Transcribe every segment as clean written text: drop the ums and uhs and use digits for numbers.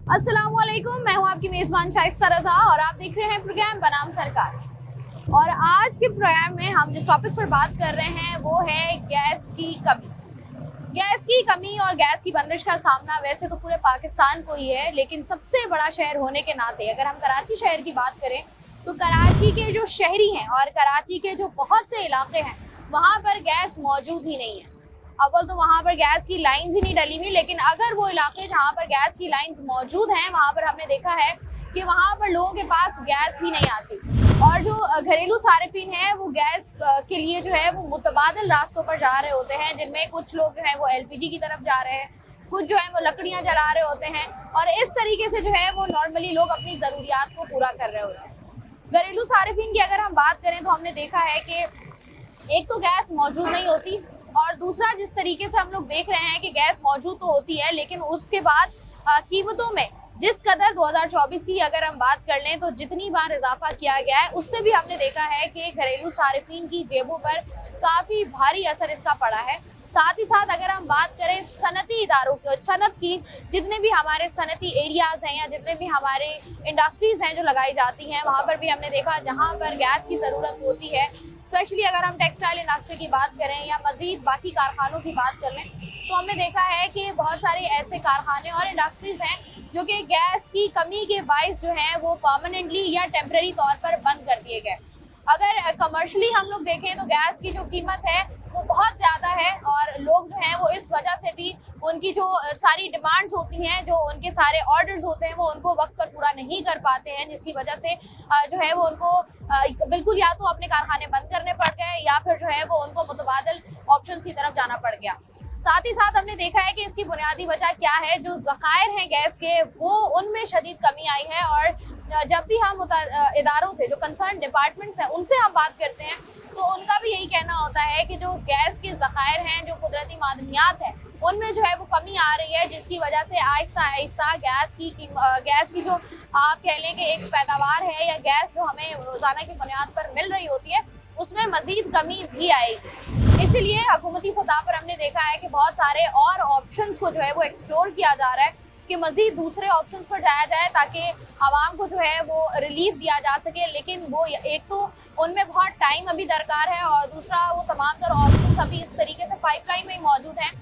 अस्सलामुअलैकुम, मैं हूं आपकी मेजबान शाइस्ता रजा और आप देख रहे हैं प्रोग्राम बनाम सरकार। और आज के प्रोग्राम में हम जिस टॉपिक पर बात कर रहे हैं वो है गैस की कमी। गैस की कमी और गैस की बंदिश का सामना वैसे तो पूरे पाकिस्तान को ही है, लेकिन सबसे बड़ा शहर होने के नाते अगर हम कराची शहर की बात करें तो कराची के जो शहरी हैं और कराची के जो बहुत से इलाके हैं वहाँ पर गैस मौजूद ही नहीं है। अव्वल तो वहाँ पर गैस की लाइंस ही नहीं डली हुई, लेकिन अगर वो इलाके जहाँ पर गैस की लाइंस मौजूद हैं वहाँ पर हमने देखा है कि वहाँ पर लोगों के पास गैस ही नहीं आती। और जो घरेलू सारिफिन हैं वो गैस के लिए जो है वो मुतबादिल रास्तों पर जा रहे होते हैं, जिनमें कुछ लोग जो है वो LPG की तरफ जा रहे हैं, कुछ जो है वो लकड़ियाँ जला रहे होते हैं और इस तरीके से जो है वो नॉर्मली लोग अपनी ज़रूरियात को पूरा कर रहे होते हैं। घरेलू सारिफिन की अगर हम बात करें तो हमने देखा है कि एक तो गैस मौजूद नहीं होती और दूसरा जिस तरीके से हम लोग देख रहे हैं कि गैस मौजूद तो होती है, लेकिन उसके बाद कीमतों में जिस कदर 2024 की अगर हम बात कर लें तो जितनी बार इजाफा किया गया है उससे भी हमने देखा है कि घरेलू सारिफिन की जेबों पर काफ़ी भारी असर इसका पड़ा है। साथ ही साथ अगर हम बात करें सनती इदारों की, सनत की, जितने भी हमारे सनती एरियाज़ हैं या जितने भी हमारे इंडस्ट्रीज़ हैं जो लगाई जाती हैं वहाँ पर भी हमने देखा जहाँ पर गैस की ज़रूरत होती है, स्पेशली अगर हम टेक्सटाइल इंडस्ट्री की बात करें या मजीद बाकी कारखानों की बात कर लें तो हमने देखा है कि बहुत सारे ऐसे कारखाने और इंडस्ट्रीज़ हैं जो कि गैस की कमी के बायस जो है वो परमानेंटली या टेम्परेरी तौर पर बंद कर दिए गए। अगर कमर्शली हम लोग देखें तो गैस की जो कीमत है वो बहुत ज़्यादा है और लोग जो हैं वो इस वजह से भी उनकी जो सारी डिमांड्स होती हैं, जो उनके सारे ऑर्डर्स होते हैं वो उनको वक्त पर पूरा नहीं कर पाते हैं, जिसकी वजह से जो है वो उनको बिल्कुल या तो अपने कारखाने बंद करने पड़ गए या फिर जो है वो उनको मुतबादिल ऑप्शंस की तरफ जाना पड़ गया। साथ ही साथ हमने देखा है कि इसकी बुनियादी वजह क्या है, जो ज़खायर हैं गैस के वो उनमें शदीद कमी आई है। और जब भी हम इदारों से जो कंसर्न डिपार्टमेंट्स हैं उनसे हम बात करते हैं तो उनका भी यही कहना होता है कि जो गैस के ज़खायर हैं, जो कुदरती मादनियात हैं, उनमें जो है वो कमी आ रही है, जिसकी वजह से आहिस्ता आहिस्ता गैस की जो आप कह लें कि एक पैदावार है या गैस जो हमें रोज़ाना की बुनियाद पर मिल रही होती है उसमें मज़ीद कमी भी आएगी। इसीलिए हुकूमती सतह पर हमने देखा है कि बहुत सारे और ऑप्शंस को जो है वो एक्सप्लोर किया जा रहा है कि मज़ीद दूसरे ऑप्शंस पर जाया जाए ताकि आवाम को जो है वो रिलीफ दिया जा सके। लेकिन वो एक तो उनमें बहुत टाइम अभी दरकार है और दूसरा वो तमाम तर ऑप्शंस अभी इस तरीके से पाइपलाइन में ही मौजूद हैं,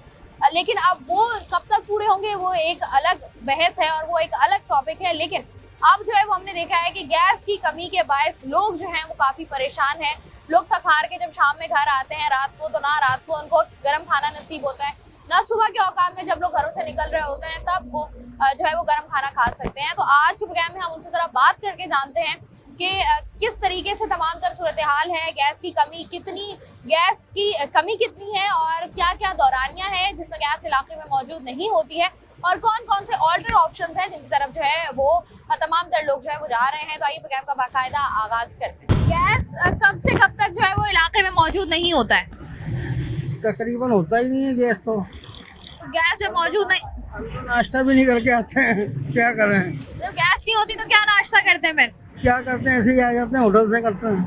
लेकिन अब वो कब तक पूरे होंगे वो एक अलग बहस है और वो एक अलग टॉपिक है। लेकिन अब जो है वो हमने देखा है कि गैस की कमी के बायस लोग जो हैं वो काफ़ी परेशान हैं। लोग थक हार के जब शाम में घर आते हैं रात को, तो ना रात को उनको गर्म खाना नसीब होता है, ना सुबह के औकात में जब लोग घरों से निकल रहे होते हैं तब वो जो है वो गर्म खाना खा सकते हैं। तो आज के प्रोग्राम में हम उनसे ज़रा बात करके जानते हैं कि किस तरीके से तमाम तर सूरत हाल है, गैस की कमी कितनी है और क्या क्या दौरानियाँ हैं जिसमें गैस इलाके में मौजूद नहीं होती है और कौन कौन से ऑल्टर ऑप्शन हैं जिनकी तरफ जो है वो तमाम तर लोग जो है वो जा रहे हैं। तो आइए प्रोग्राम का बाकायदा आगाज करते हैं। गैस कब से कब तक जो है वो इलाके में मौजूद नहीं होता है? तकरीबन होता ही नहीं है गैस तो गैस जब मौजूद नहीं, हम तो नाश्ता भी नहीं करके आते हैं, क्या करें? जब गैस नहीं होती तो क्या नाश्ता करते हैं? फिर क्या करते हैं, ऐसे ही आ जाते हैं, होटल से करते हैं।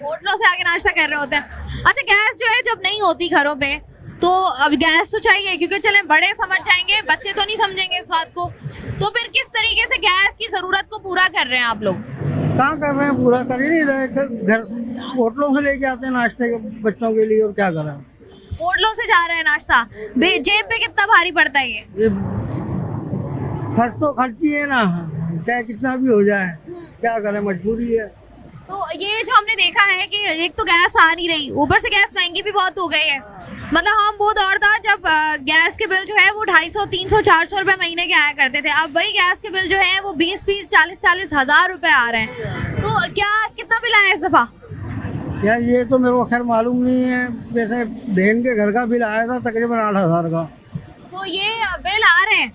होटलों से आके नाश्ता कर रहे होते हैं। अच्छा, गैस जो है जब नहीं होती घरों पे तो अब गैस तो चाहिए, क्योंकि चले बड़े समझ जाएंगे, बच्चे तो नहीं समझेंगे इस बात को, तो फिर किस तरीके से गैस की जरूरत को पूरा कर रहे हैं आप लोग? कहाँ कर रहे हैं, पूरा कर ही नहीं रहे। घर होटलों से लेके आते हैं नाश्ते के बच्चों के लिए, और क्या करें? होटलों से जा रहे हैं नाश्ता, जेब पे कितना भारी पड़ता है ये खर्च तो खर्च ही है ना, चाहे कितना भी हो जाए, क्या करें, मजबूरी है। तो ये जो हमने देखा है कि एक तो गैस आ नहीं रही, ऊपर से गैस महंगी भी बहुत हो गई है। मतलब हम वो दौर था जब गैस के बिल जो है वो 250, 300, 400 रुपए महीने के आया करते थे। अब वही गैस के बिल जो है वो 20, 40 हज़ार रुपए आ रहे हैं। तो क्या कितना बिल आया इस दफा? यार ये तो मेरे को खैर मालूम नहीं है, वैसे बहन के घर का बिल आया था तकरीबन 8,000 का। तो ये बिल आ रहे हैं,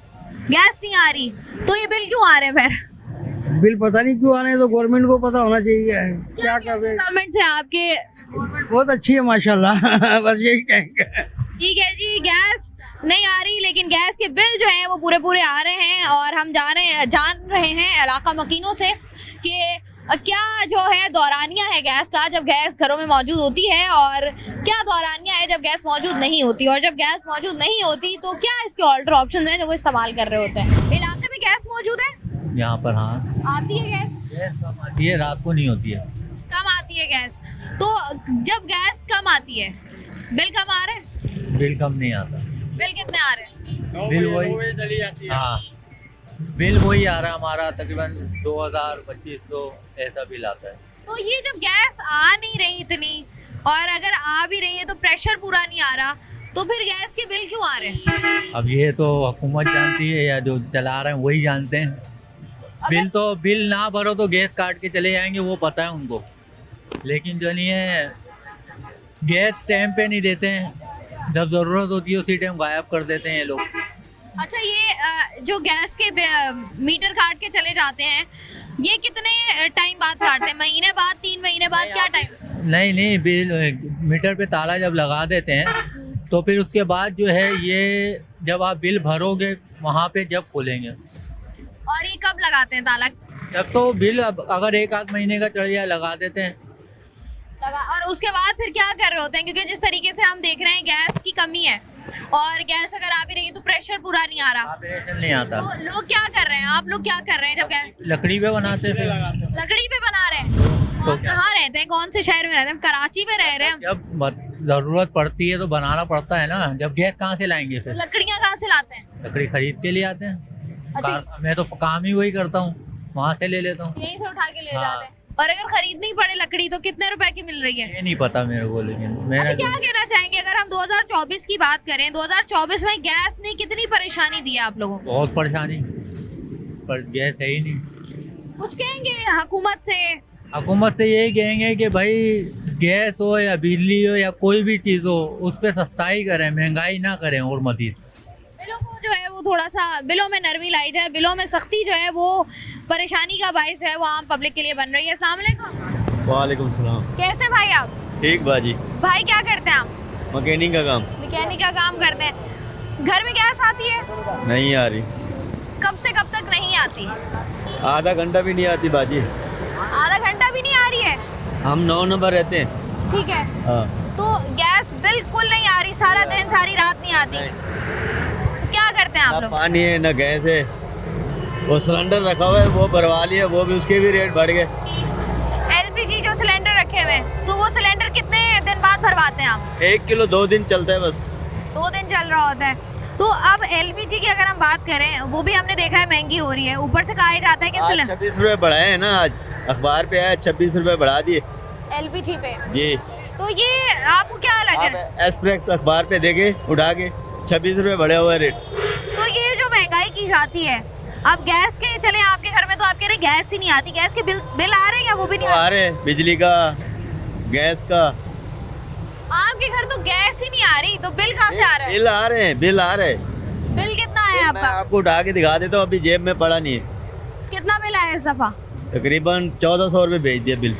गैस नहीं आ रही, तो ये बिल क्यों आ रहे हैं? फिर बिल पता नहीं क्यों आने, तो गवर्नमेंट को पता होना चाहिए। क्या कर रहे? गवर्नमेंट से आपके बहुत अच्छी है माशाल्लाह बस यही कहेंगे। ठीक है जी, गैस नहीं आ रही लेकिन गैस के बिल जो हैं वो पूरे पूरे आ रहे हैं और हम जान रहे हैं इलाका मकीनों से कि क्या जो है दौरानिया है गैस का जब गैस घरों में मौजूद होती है और क्या दौरानिया है जब गैस मौजूद नहीं होती, और जब गैस मौजूद नहीं होती तो क्या इसके ऑल्टर ऑप्शन हैं जो वो इस्तेमाल कर रहे होते हैं। इलाके में गैस मौजूद है यहाँ पर? हाँ, आती है गैस? गैस कम आती है, रात को नहीं होती है। कम आती है गैस। तो जब गैस कम आती है बिल कम आ रहे हैं? बिल कम नहीं आता। बिल कितने आ रहे हैं? बिल वही, हाँ, बिल वही आ रहा है हमारा, तकरीबन 2000-2500 ऐसा बिल आता है। तो ये जब गैस आ नहीं रही इतनी, और अगर आ भी रही है तो प्रेशर पूरा नहीं आ रहा, तो फिर गैस के बिल क्यों आ रहे हैं? अब ये तो हुकूमत जानती है या जो चला रहे हैं वही जानते हैं। बिल तो बिल ना भरो तो गैस काट के चले जाएंगे, वो पता है उनको। लेकिन जो नहीं है, गैस टाइम पे नहीं देते हैं, जब ज़रूरत होती है उसी टाइम गायब कर देते हैं ये लोग। अच्छा, ये जो गैस के मीटर काट के चले जाते हैं, ये कितने टाइम बाद काटते हैं? महीने बाद, 3 महीने बाद, क्या टाइम? नहीं, बिल मीटर पे ताला जब लगा देते हैं तो फिर उसके बाद जो है ये जब आप बिल भरोगे वहाँ पे जब खोलेंगे। और ये कब लगाते हैं ताला? जब तो बिल अगर 1-8 महीने का चढ़ जाए लगा देते हैं। और उसके बाद फिर क्या कर रहे होते हैं? क्योंकि जिस तरीके से हम देख रहे हैं गैस की कमी है, और गैस अगर आ भी रही है तो प्रेशर पूरा नहीं आ रहा, प्रेशर नहीं आता। तो लोग क्या कर रहे हैं? आप लोग क्या कर रहे हैं जब गैस? लकड़ी पे बनाते थे। लकड़ी पे बना रहे हैं। तो आप कहाँ रहते हैं? कौन से शहर में रहते हैं? कराची में रह रहे हैं। जब जरूरत पड़ती है तो बनाना पड़ता है ना, जब गैस कहाँ से लाएंगे फिर? लकड़ियाँ कहाँ से लाते हैं? लकड़ी खरीद के लिए आते हैं। अच्छा, मैं तो काम ही वही करता हूँ, वहाँ से ले लेता हूँ। यहीं से उठा के ले हाँ। जाते हैं। और अगर खरीदनी पड़े लकड़ी तो कितने रुपए की मिल रही है? ये नहीं पता मेरे को, लेकिन अच्छा, मैंने क्या कहना चाहेंगे अगर हम 2024 की बात करें? 2024 में गैस ने कितनी परेशानी दी है आप लोगों को? बहुत परेशानी, पर गैस है ही नहीं। कुछ कहेंगे हुकूमत से? हुकूमत से यही कहेंगे कि भाई गैस हो या बिजली हो या कोई भी चीज़ हो, उस पर सस्ताई करें, महंगाई ना करें और मजीद। बिलों को जो है वो थोड़ा सा बिलों में नरमी लाई जाए, बिलों में सख्ती जो है वो परेशानी का बाइस है, वो आम पब्लिक के लिए बन रही है। अस्सलाम वालेकुम। वालेकुम सलाम। कैसे भाई आप? ठीक बाजी। भाई क्या करते हैं आप? मैकेनिक का काम। मैकेनिक का काम करते हैं। घर में गैस आती है? नहीं आ रही। कब से कब तक नहीं आती? आधा घंटा भी नहीं आती बाजी। आधा घंटा भी नहीं आ रही है? हम 9 नंबर रहते हैं। ठीक है। हाँ। तो गैस बिल्कुल नहीं आ रही, सारा दिन सारी रात नहीं आती, क्या करते हैं आप ना लोग? पानी है ना गैस है। वो सिलेंडर रखा हुआ है, वो भरवा लिया, वो भी उसके भी रेट बढ़ गए। एलपीजी जो सिलेंडर रखे हुए हैं, तो वो सिलेंडर कितने दिन बाद भरवाते हैं आप? 1 किलो 2 दिन चलता है बस। 2 दिन चल रहा होता है। तो अब एलपीजी की अगर हम बात करें, वो भी हमने देखा है महंगी हो रही है, ऊपर से कहा जाता है कि 26 रुपए बढ़ाए हैं ना, आज अखबार पे आया 26 रुपए बढ़ा दिए एलपीजी पे। जी। तो ये आपको क्या लग रहा है? एक्सप्रेस अखबार पे देखे उठा के 26 रुपए बढ़े हुए रेट। तो ये जो महंगाई की जाती है, अब गैस के चले आपके घर में तो आप कह रहे गैस ही नहीं आती, गैस के बिल आ रहे हैं या वो भी नहीं आ रहे हैं, बिजली का, गैस का। आपके घर तो गैस ही नहीं आ रही, तो बिल कहाँ से आ रहा है? बिल आ रहे हैं, बिल आ रहे हैं। बिल कितना है मैं आपका? आपको उठा के दिखा देता हूँ, अभी जेब में पड़ा नहीं है। कितना बिल आया इस दफा? तकरीबन 1400 रुपए भेज दिया बिल।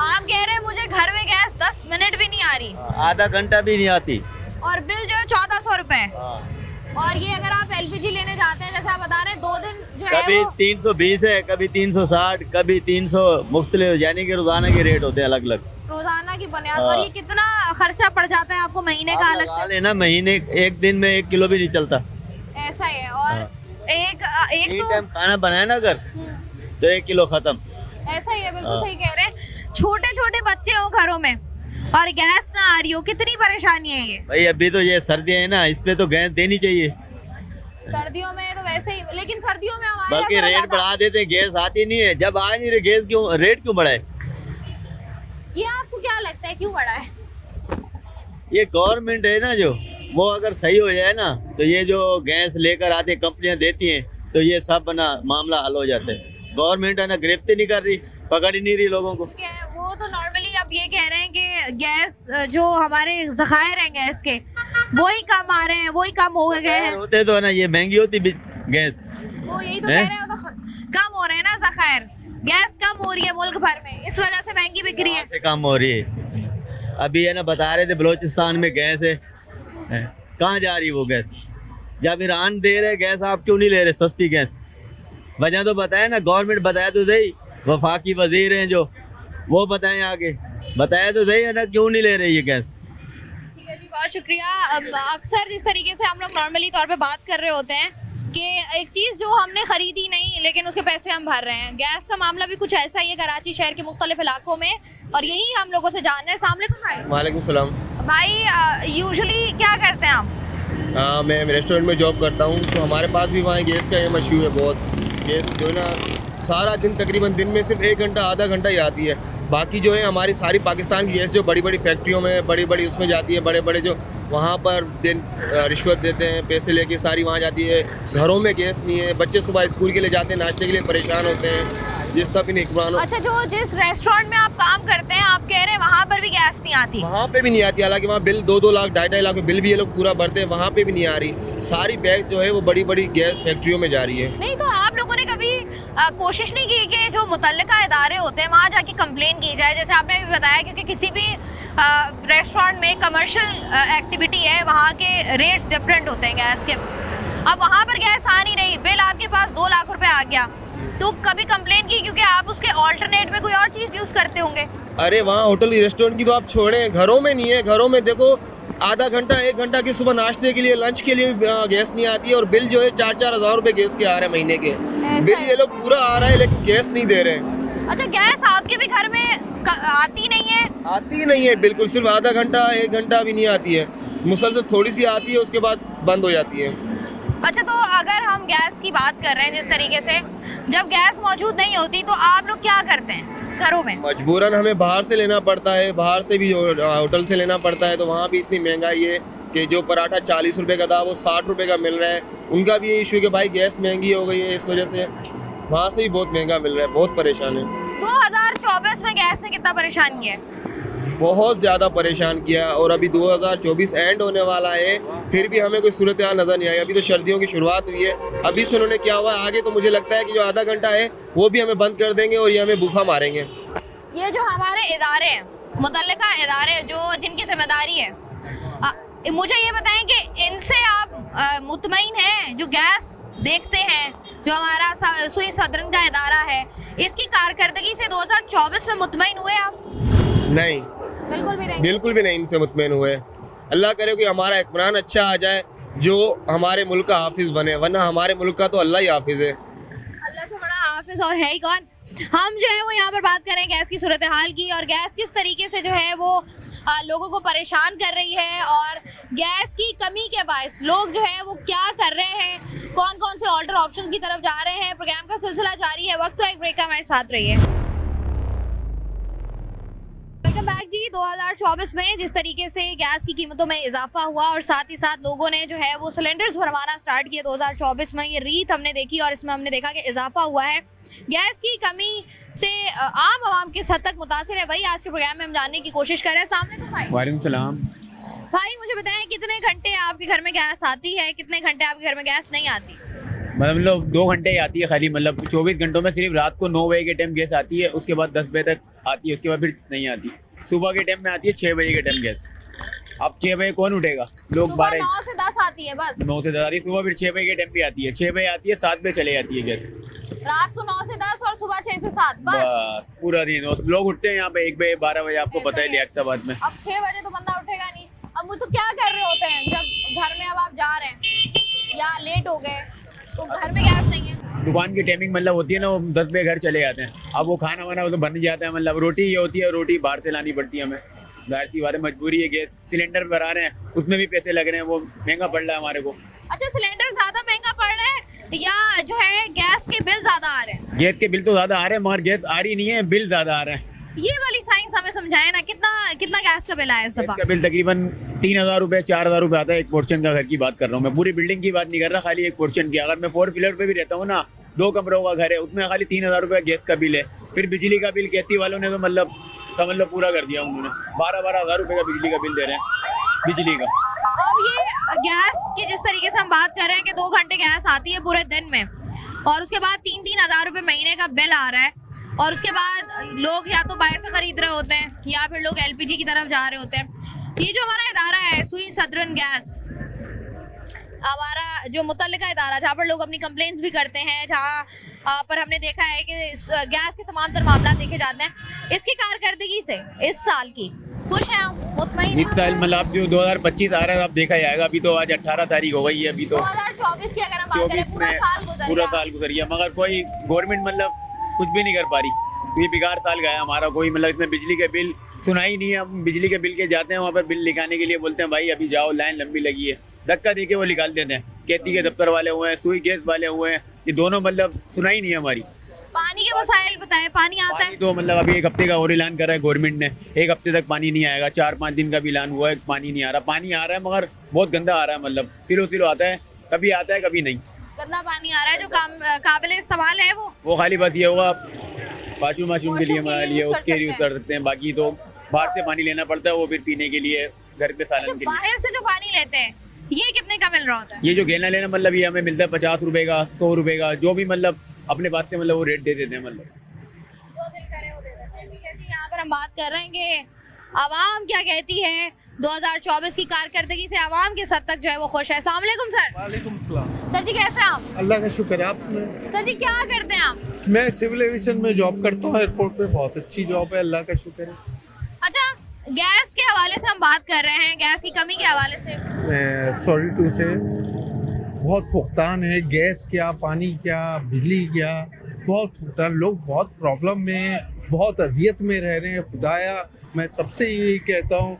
आप कह रहे हैं मुझे घर में गैस 10 मिनट भी नहीं आ रही, आधा घंटा भी नहीं आती, और बिल जो है 1400 रुपए। और ये अगर आप एलपीजी लेने जाते हैं, जैसे आप बता रहे हैं, 2 दिन जो है कभी वो 320 है, कभी 360, कभी 300, मुख्तलिफ, यानी कि रोजाना के रेट होते हैं अलग अलग। रोजाना की बुनियाद। और ये कितना खर्चा पड़ जाता है आपको महीने का अलग से? लेना महीने, एक दिन में 1 किलो भी नहीं चलता। ऐसा ही है। और एक तो टाइम खाना बनाए ना अगर, तो 1 किलो खत्म। ऐसा ही है, बिल्कुल सही कह रहे हैं। छोटे छोटे बच्चे हो घरों में और गैस ना आ रही हो, कितनी परेशानी है ये। भाई अभी तो ये सर्दियाँ है ना, इस पे तो गैस देनी चाहिए। सर्दियों में तो वैसे ही, लेकिन सर्दियों में हमारे बल्कि यहाँ रेट ज्यादा- बढ़ा देते हैं, गैस आती नहीं है। जब आ नहीं रही गैस, क्यों रेट क्यों बढ़ाए? ये आपको क्या लगता है क्यों बढ़ा है? ये गवर्नमेंट है ना जो, वो अगर सही हो जाए ना, तो ये जो गैस लेकर आते कंपनियां देती हैं, तो ये सब बना मामला हल हो जाता है। गवर्नमेंट है ना, गिरफ्त नहीं कर रही, पकड़ ही नहीं रही लोगों को। वो तो नॉर्मली अब ये कह रहे हैं कि गैस जो हमारे ज़खायर हैं गैस के, वही कम आ रहे हैं, वही कम हो गए हैं। होते तो है ना, ये महंगी होती गैस। वो यही तो कह रहे हैं, वो तो कम हो रहे हैं ना ज़खायर, गैस कम हो रही है मुल्क भर में, इस वजह से महंगी बिक रही है। से कम हो रही है। अभी है ना, बता रहे थे बलोचिस्तान में गैस है, कहाँ जा रही है वो गैस? जब ईरान दे रहे गैस, आप क्यों नहीं ले रहे सस्ती गैस? वजह तो बताया ना, गवर्नमेंट बताया तो सही, वफाकी वजीर हैं जो, वो बताएं आगे, बताया तो सही है ना, क्यों नहीं ले रहे ये गैस? ठीक है जी, बहुत शुक्रिया। अक्सर जिस तरीके से हम लोग नॉर्मली तौर पे बात कर रहे होते हैं, कि एक चीज़ जो हमने खरीदी नहीं लेकिन उसके पैसे हम भर रहे हैं। गैस का मामला भी कुछ ऐसा ही है कराची शहर के मुख्तलिफ इलाकों में, और यही हम लोगों से जान रहे हैं। अस्सलाम वालेकुम भाई। वालेकुम सलाम। भाई यूजुअली क्या करते हैं आप? मैं रेस्टोरेंट में जॉब करता हूँ, तो हमारे पास भी वहाँ गैस का ये मशहूर है बहुत। गैस जो है ना सारा दिन तकरीबन दिन में सिर्फ 1 घंटा आधा घंटा ही आती है। बाकी जो है हमारी सारी पाकिस्तान की गैस जो बड़ी बड़ी फैक्ट्रियों में बड़ी बड़ी उसमें जाती है, बड़े बड़े जो वहाँ पर दिन रिश्वत देते हैं, पैसे लेके सारी वहाँ जाती है। घरों में गैस नहीं है, बच्चे सुबह स्कूल के लिए जाते हैं, नाश्ते के लिए परेशान होते हैं। ये सब इन हुक्मरानों। अच्छा, जो जिस रेस्टोरेंट में आप काम करते हैं आप कह रहे हैं वहाँ पर भी गैस नहीं आती? वहाँ पे भी नहीं आती, हालांकि वहाँ बिल 2-2 लाख 2.5 लाख बिल भी ये लोग पूरा भरते हैं, वहाँ पे भी नहीं आ रही। सारी बैग जो है वो बड़ी बड़ी गैस फैक्ट्रियों में जा रही है। नहीं तो आप लोगों ने कभी कोशिश नहीं की कि जो मुतल्लिका इदारे होते हैं वहाँ जाके कंप्लेन की जाए? जैसे आपने भी बताया, क्योंकि किसी भी रेस्टोरेंट में कमर्शियल एक्टिविटी है, वहाँ के रेट्स डिफरेंट होते हैं गैस के। अब वहाँ पर गैस आ नहीं रही, बिल आपके पास 2 लाख रुपए आ गया, तो कभी कंप्लेन की? क्योंकि आप उसके ऑल्टरनेट में कोई और चीज़ यूज़ करते होंगे। अरे वहाँ होटल रेस्टोरेंट की तो आप छोड़ें, घरों में नहीं है। घरों में देखो आधा घंटा 1 घंटा की सुबह नाश्ते के लिए लंच के लिए गैस नहीं आती है, और बिल जो है 4-4 हज़ार रुपए गैस के आ रहे हैं महीने के। बिल ये लोग पूरा आ रहा है लेकिन गैस नहीं दे रहे हैं। अच्छा, गैस आपके भी घर में आती नहीं है? आती नहीं है बिल्कुल, सिर्फ आधा घंटा 1 घंटा भी नहीं आती है, मुसलसल थोड़ी सी आती है, उसके बाद बंद हो जाती है। अच्छा, तो अगर हम गैस की बात कर रहे हैं जिस तरीके से, जब गैस मौजूद नहीं होती तो आप लोग क्या करते हैं घरों में? मजबूरन हमें बाहर से लेना पड़ता है, बाहर से भी होटल से लेना पड़ता है। तो वहाँ भी इतनी महंगाई है कि जो पराठा 40 रुपए का था वो 60 रुपए का मिल रहा है। उनका भी ये इशू है कि भाई गैस महंगी हो गई है, इस वजह से वहाँ से भी बहुत महंगा मिल रहा है, बहुत परेशान है। 2024 में गैस ने कितना परेशान किया है? बहुत ज़्यादा परेशान किया, और अभी 2024 एंड होने वाला है, फिर भी हमें कोई सूरत हाल नज़र नहीं आई। अभी तो सर्दियों की शुरुआत हुई है, अभी से उन्होंने क्या हुआ है आगे तो मुझे लगता है कि जो आधा घंटा है वो भी हमें बंद कर देंगे और ये हमें भूखा मारेंगे। ये जो हमारे इदारे हैं, मुतल्लिका इदारे जो जिनकी जिम्मेदारी है, मुझे ये बताएं कि इनसे आप मुतमईन हैं? जो गैस देखते हैं, जो हमारा सुई सदरन का इदारा है, इसकी कारकर्दगी से 2024 में मुतमईन हुए आप? नहीं, बिल्कुल भी नहीं। बिल्कुल भी नहीं इनसे मुतमईन हुए। अल्लाह करे कि हमारा हुक्मरान अच्छा आ जाए जो हमारे मुल्क का हाफिज बने, वरना हमारे मुल्क का तो अल्लाह ही हाफिज है। अल्लाह से बड़ा हाफिज और है ही कौन। हम जो है वो यहाँ पर बात कर रहे हैं गैस की सूरत हाल की, और गैस किस तरीके से जो है वो लोगों को परेशान कर रही है, और गैस की कमी के बायस लोग जो है वो क्या कर रहे हैं, कौन कौन से ऑल्टर ऑप्शंस की तरफ जा रहे हैं। प्रोग्राम का सिलसिला जारी है, वक्त तो एक ब्रेक का, हमारे साथ रहिए। वेलकम बैक जी। 2024 में जिस तरीके से गैस की कीमतों में इजाफा हुआ और साथ ही साथ लोगों ने जो है वो सिलेंडर्स भरवाना स्टार्ट किए 2024 में, ये रीत हमने देखी और इसमें हमने देखा कि इजाफा हुआ है। गैस की कमी से आम आवाम किस हद तक मुतासिर है, वही आज के प्रोग्राम में हम जानने की कोशिश कर रहे हैं। अस्सलाम वालेकुम भाई। वालेकुम सलाम। भाई मुझे बताएं, कितने घंटे आपके घर में गैस आती है, कितने घंटे आपके घर में गैस नहीं आती? मतलब 2 घंटे ही आती है खाली, मतलब 24 घंटों में सिर्फ रात को 9 बजे के टाइम गैस आती है, उसके बाद 10 बजे तक आती है, उसके बाद फिर नहीं आती। सुबह के टाइम में आती है 6 बजे के टाइम गैस। अब 6 बजे कौन उठेगा? लोग 12 9 से 10 आती है बस। 9 से 10 आती है सुबह, फिर 6 बजे के टाइम भी आती है, 6 बजे आती है, 7 बजे चले जाती है गैस। रात को 9 से 10 और सुबह 6 से 7 बस पूरा दिन। और लोग उठते हैं यहाँ पे 1 बजे 12 बजे, आपको पता है लियाकताबाद में। अब 6 बजे तो बंदा उठेगा नहीं। अब वो तो क्या कर रहे होते हैं जब घर में अब आप जा रहे हैं या लेट हो गए तो घर में गैस नहीं है? दुकान की टाइमिंग मतलब होती है ना, वो 10 बजे घर चले जाते हैं। अब वो खाना वाना वो तो बन जाता है, मतलब रोटी ये होती है, रोटी बाहर से लानी पड़ती है हमें, जाहिर सी बात है, मजबूरी है। गैस सिलेंडर भरा रहे हैं, उसमें भी पैसे लग रहे हैं, वो महंगा पड़ रहा है हमारे को। अच्छा, सिलेंडर ज्यादा महंगा पड़ रहा है या जो है गैस के बिल ज्यादा आ रहे हैं? गैस के बिल तो ज्यादा आ रहे हैं, मगर गैस आ रही नहीं है, बिल ज्यादा आ रहे हैं। ये वाली साइंस हमें समझाए ना, कितना गैस का बिल आया इस दफा? का बिल तकरीबन 3000 रुपये 4000 रुपये आता है एक पोर्शन का। घर की बात कर रहा हूँ मैं, पूरी बिल्डिंग की बात नहीं कर रहा, खाली एक पोर्शन की। अगर मैं 4 फ्लोर पे भी रहता हूँ ना, 2 कमरों का घर है, उसमें खाली 3000 रुपये गैस का बिल है। फिर बिजली का बिल कैसी वालों ने तो मतलब पूरा कर दिया, उन्होंने 12-12 हज़ार रुपये का बिजली का बिल दे रहे हैं बिजली का। अब ये गैस की जिस तरीके से हम बात कर रहे हैं कि 2 घंटे गैस आती है पूरे दिन में, और उसके बाद 3-3 हज़ार रुपये महीने का बिल आ रहा है, और उसके बाद लोग या तो बाहर से खरीद रहे होते हैं या फिर लोग LPG की तरफ जा रहे होते हैं। ये जो हमारा इदारा है सुई सदरन गैस, हमारा जो मुतल्लिका इदारा जहाँ पर लोग अपनी कंप्लेंट्स भी करते हैं, जहाँ पर हमने देखा है कि गैस के तमाम तर मामला देखे जाते हैं, इसकी कारकर्दगी से इस साल की खुश हैं आप, मुतमईन इस साल मतलब आप जो 2025 आ रहा है आप देखा जाएगा। अभी तो आज 18 तारीख हो गई है, अभी तो 2024 की अगर हम बात करें 24 पूरा में साल गुजर पूरा गया। साल गुजर गया, मगर कोई गवर्नमेंट मतलब कुछ भी नहीं कर पा रही। ये बेकार साल गया हमारा। कोई मतलब इसमें बिजली के बिल सुना ही नहीं है। हम बिजली के बिल के जाते हैं वहाँ पर बिल लिखाने के लिए, बोलते हैं भाई अभी जाओ, लाइन लंबी लगी है, धक्का दे के वो निकाल देते हैं। केसी के दफ्तर वाले हुए हैं, सुई गैस वाले हुए हैं, ये दोनों मतलब सुना ही नहीं है हमारी। पानी के मसाइल बताएं, पानी आता है? पानी तो मतलब अभी 1 हफ्ते का और ऐलान कर रहा है गवर्नमेंट ने, 1 हफ्ते तक पानी नहीं आएगा। 4-5 दिन का भी ऐलान हुआ है, पानी नहीं आ रहा। पानी आ रहा है मगर बहुत गंदा आ रहा है, मतलब सिलो आता है, कभी आता है कभी नहीं। गंदा पानी आ रहा है जो काबिल इस्तेमाल है वो खाली बस ये होगा वाशरूम के लिए हमारे लिए यूज कर उसके यूज सकते कर सकते हैं। बाकी तो बाहर से पानी लेना पड़ता है, वो फिर पीने के लिए, घर पे जो सालन के लिए। बाहर से जो पानी लेते हैं ये कितने का मिल रहा होता है? ये जो घेना लेना मतलब ये हमें मिलता है 50 रुपए का, 100 रुपए का, जो भी मतलब अपने पास से मतलब वो रेट दे देते हैं। मतलब जो दिल करे वो दे देते हैं। ठीक है जी, यहाँ पर हम बात कर रहे हैं कि आवाम क्या कहती है 2024 की कारकर्दगी से आवाम के सद तक जो है वो खुश है। अस्सलाम वालेकुम सर। वालेकुम सलाम। सर जी कैसे हैं आप? अल्लाह का शुक्र है। आप सुनाएं? सर जी क्या करते हैं आप? मैं सिविल एविएशन में जॉब करता हूँ एयरपोर्ट पे। बहुत अच्छी जॉब है, अल्लाह का शुक्र है। अच्छा, गैस के हवाले से हम बात कर रहे हैं, गैस की कमी के हवाले से। मैं सॉरी टू से बहुत फुकतान है। गैस क्या, पानी क्या, बिजली क्या, बहुत फुकतान। लोग बहुत प्रॉब्लम में, बहुत अजियत में रह रहे हैं। खुदाया मैं सबसे यही कहता हूँ,